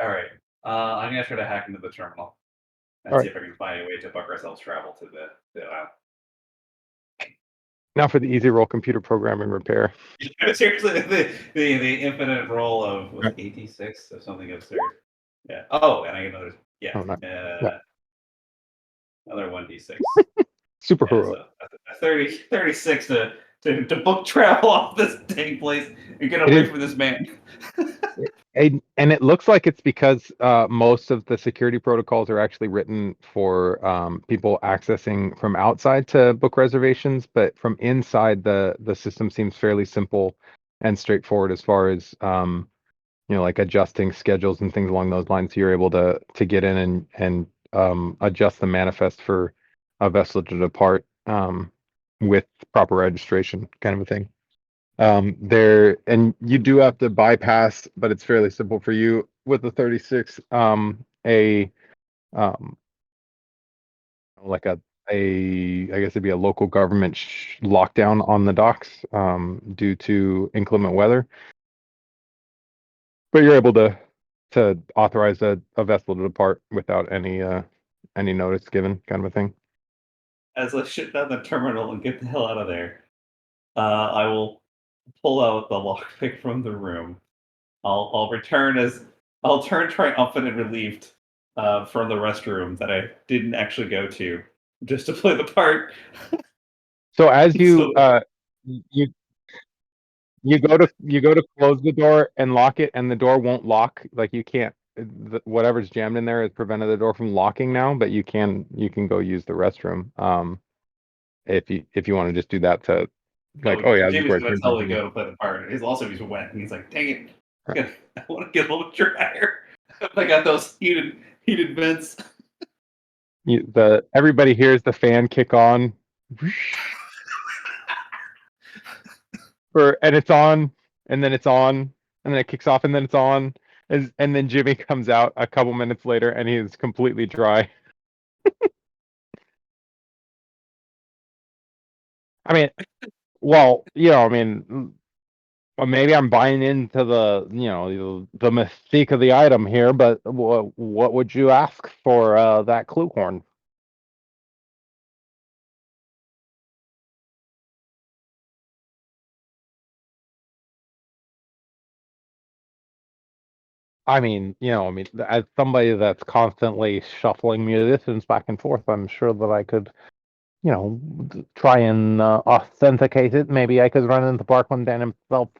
All right. I'm gonna try to hack into the terminal and All see right. if I can find a way to book ourselves travel to the island. Now for the easy roll computer programming repair. Seriously, the infinite roll of was All it 86 or something absurd. Yeah. Oh, and I get another. Yeah. right. Oh, no. Yeah. Another 1d6. Super Yeah, heroic. so a 36 to book travel off this dang place and get It away is, from this man. and it looks like it's because most of the security protocols are actually written for people accessing from outside to book reservations, but from inside the system seems fairly simple and straightforward as far as like adjusting schedules and things along those lines. So you're able to get in and adjust the manifest for a vessel to depart with proper registration, kind of a thing. There, and you do have to bypass, but it's fairly simple for you with the 36. Um, like I guess it'd be a local government lockdown on the docks due to inclement weather. But you're able to authorize a vessel to depart without any notice given, kind of a thing. As I shut down the terminal and get the hell out of there, I will pull out the lockpick from the room. I'll turn triumphant and relieved from the restroom that I didn't actually go to, just to play the part. So as So you you go to close the door and lock it, and the door won't lock. Like you can't. Whatever's jammed in there has prevented the door from locking now, but you can go use the restroom. If you want to just do that to like, oh, oh yeah, this is Jamie's where it gonna turns totally into. go to play the part. He's wet, and he's like, "Dang it, I want to get a little drier." I got those heated vents. Everybody hears the fan kick on, and it's on, and then it's on, and then it kicks off, and then it's on, and then Jimmy comes out a couple minutes later, and he is completely dry. I mean, well, I mean, well, maybe I'm buying into the mystique of the item here, but what would you ask for that clue horn? I mean, as somebody that's constantly shuffling musicians back and forth, I'm sure that I could, try and authenticate it. Maybe I could run into Parkland Dan himself.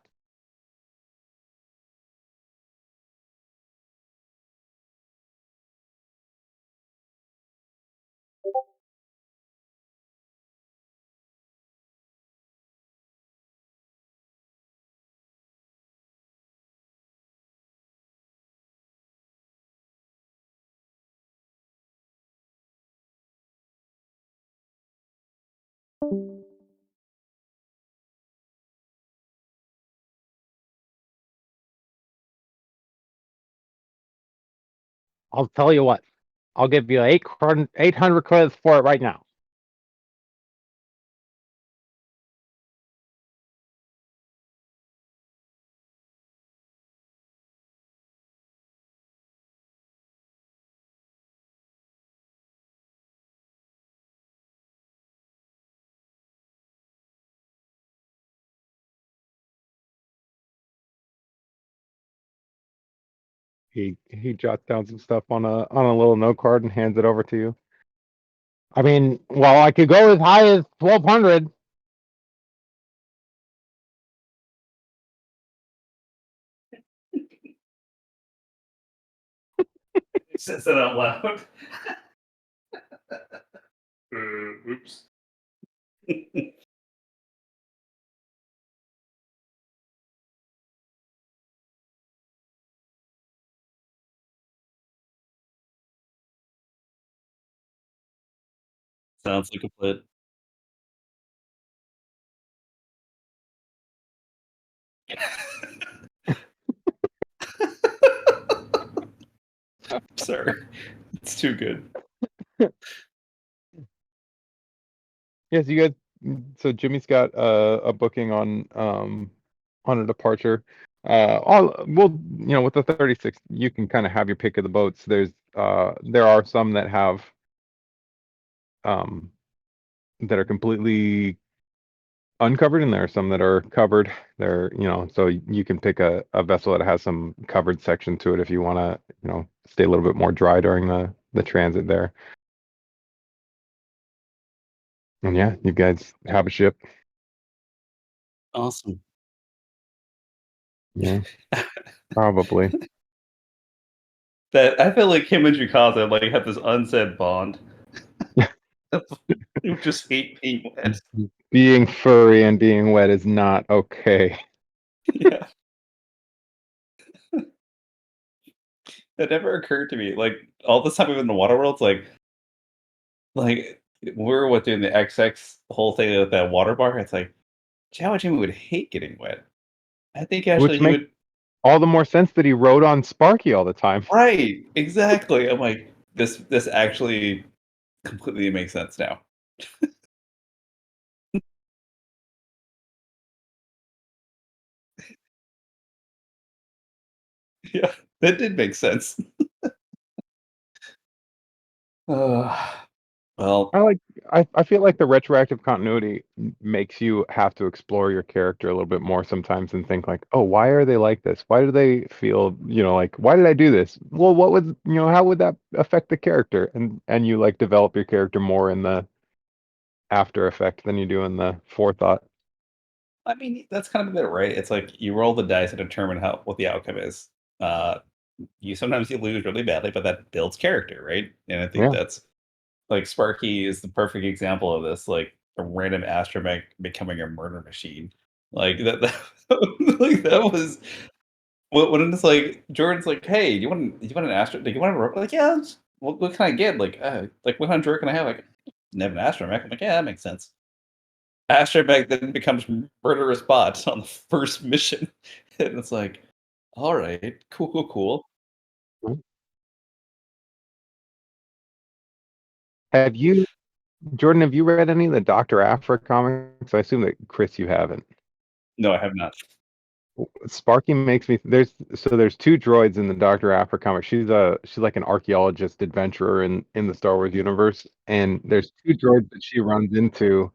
I'll tell you what. I'll give you 800 credits for it right now. He jots down some stuff on a little note card and hands it over to you. I mean, well, I could go as high as 1,200. He says it out loud. Oops. Sounds like a plan. Sorry, it's too good. Yes, you guys. So Jimmy's got a booking on a departure. With the 36, you can kind of have your pick of the boats. There are some um that are completely uncovered, and there are some that are covered. So you can pick a vessel that has some covered section to it if you want to, stay a little bit more dry during the transit there. And yeah, you guys have a ship. Awesome. Yeah, probably. That I feel like him and Jukata like have this unsaid bond. You just hate being wet. Being furry and being wet is not okay. Yeah. That never occurred to me. Like all this time we've been in the water world, it's like we're what doing the XX whole thing with that water bar. It's like Jawa Jimmy would hate getting wet. I think actually Which he makes would. all the more sense that he rode on Sparky all the time. Right, exactly. I'm like, this actually completely makes sense now. Yeah, that did make sense. Uh, well, I like I feel like the retroactive continuity makes you have to explore your character a little bit more sometimes and think like, oh, why are they like this? Why do they feel, like, why did I do this? Well, what would, how would that affect the character? And you like develop your character more in the after effect than you do in the forethought. I mean, that's kind of it, right? It's like you roll the dice to determine how what the outcome is. Uh, you sometimes you lose really badly, but that builds character, right? And I think Yeah. that's like Sparky is the perfect example of this, like a random astromech becoming a murder machine. Like that, like that was when it's like Jordan's like, "Hey, do you want an astro? Do you want a robot?" Like, yeah. What can I get? Like what kind of drug can I have? Like, never an astromech. I'm like, yeah, that makes sense. Astromech then becomes murderous bot on the first mission, and it's like, all right, cool, cool, cool. Have you, Jordan, have you read any of the Dr. Aphra comics? I assume that Chris, you haven't. No, I have not. Sparky makes me there's two droids in the Dr. Aphra comic. She's like an archaeologist adventurer in the Star Wars universe, and there's two droids that she runs into,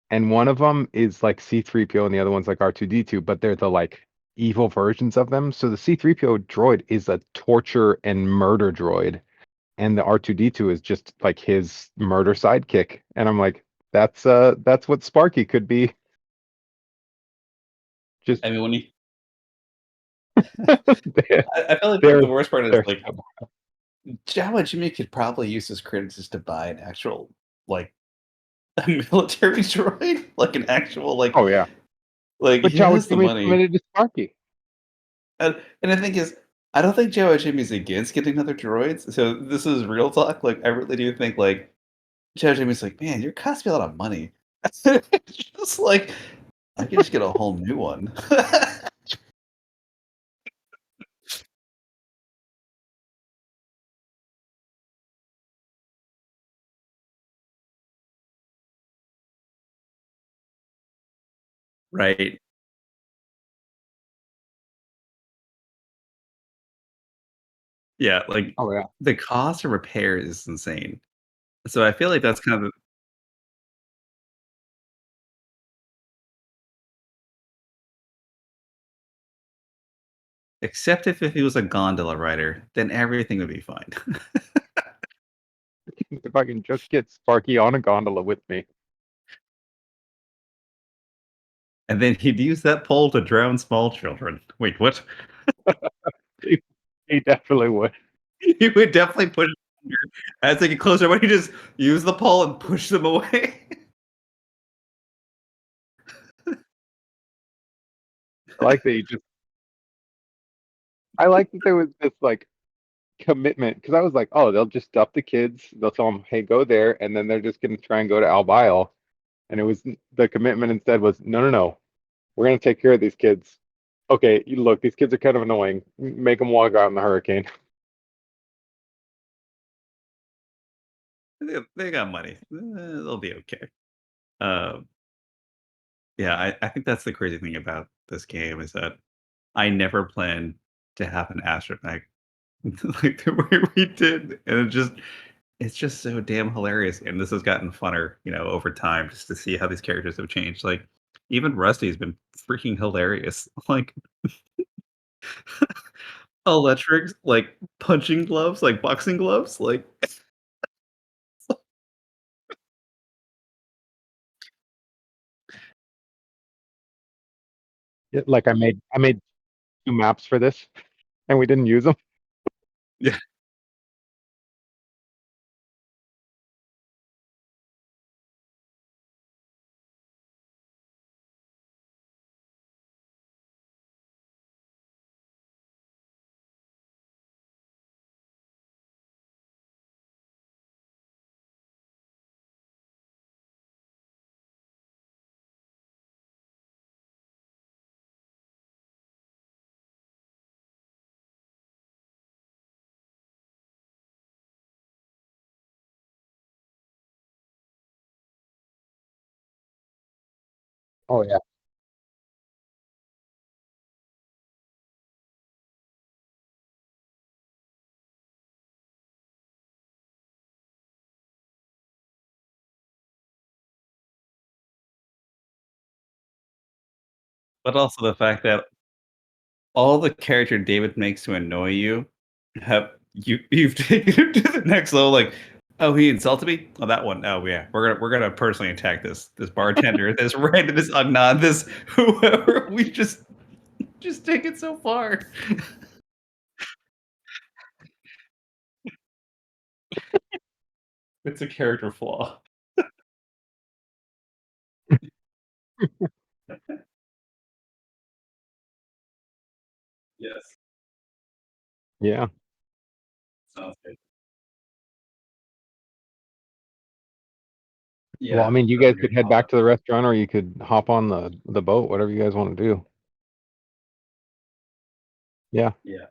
and one of them is like C3PO and the other one's like R2D2, but they're the like evil versions of them. So the C3PO droid is a torture and murder droid, and the R2D2 is just like his murder sidekick. And I'm like, that's what Sparky could be. Just I mean, when you, they're, I feel like the they're worst part is they're like so Jawa Jimmy could probably use his credits just to buy an actual like a military droid, like an actual oh yeah. like But he Jawa has the Jimmy's money. committed to Sparky. And the thing is, I don't think Jawa Jimmy's against getting other droids. So this is real talk. Like I really do think like Jawa Jimmy's like, man, you're costing me a lot of money. Just like I could just get a whole new one. Right. Yeah, like Oh yeah. the cost of repair is insane. So I feel like that's kind of except if he was a gondola rider, then everything would be fine. If I can just get Sparky on a gondola with me. And then he'd use that pole to drown small children. Wait, what? He, he definitely would. He would definitely push them as they get closer, but he just use the pole and push them away. I like that you just I like that there was this like commitment because I was like, oh, they'll just dump the kids, they'll tell them, hey, go there, and then they're just gonna try and go to Albe Isle. And it was the commitment instead was no, no, no, we're gonna take care of these kids. Okay, you look, these kids are kind of annoying. Make them walk out in the hurricane. They got money. They'll be okay. Um, yeah, I think that's the crazy thing about this game is that I never planned to have an astromech like the way we did, and it's just so damn hilarious. And this has gotten funner, over time, just to see how these characters have changed. Like even Rusty's been freaking hilarious. Like electric, like punching gloves, like boxing gloves, like Like I made 2 maps for this, and we didn't use them. Yeah. Oh yeah. But also the fact that all the character David makes to annoy you have you've taken him to the next level. Like, oh, he insulted me. Oh, that one. Oh, yeah. We're gonna personally attack this bartender, this random, this Agnan, this whoever. We just take it so far. It's a character flaw. Yes. Yeah. Sounds good. Well, I Yeah. mean, you That's guys a could great head call back out. to the restaurant, or you could hop on the boat, whatever you guys want to do. Yeah. Yeah.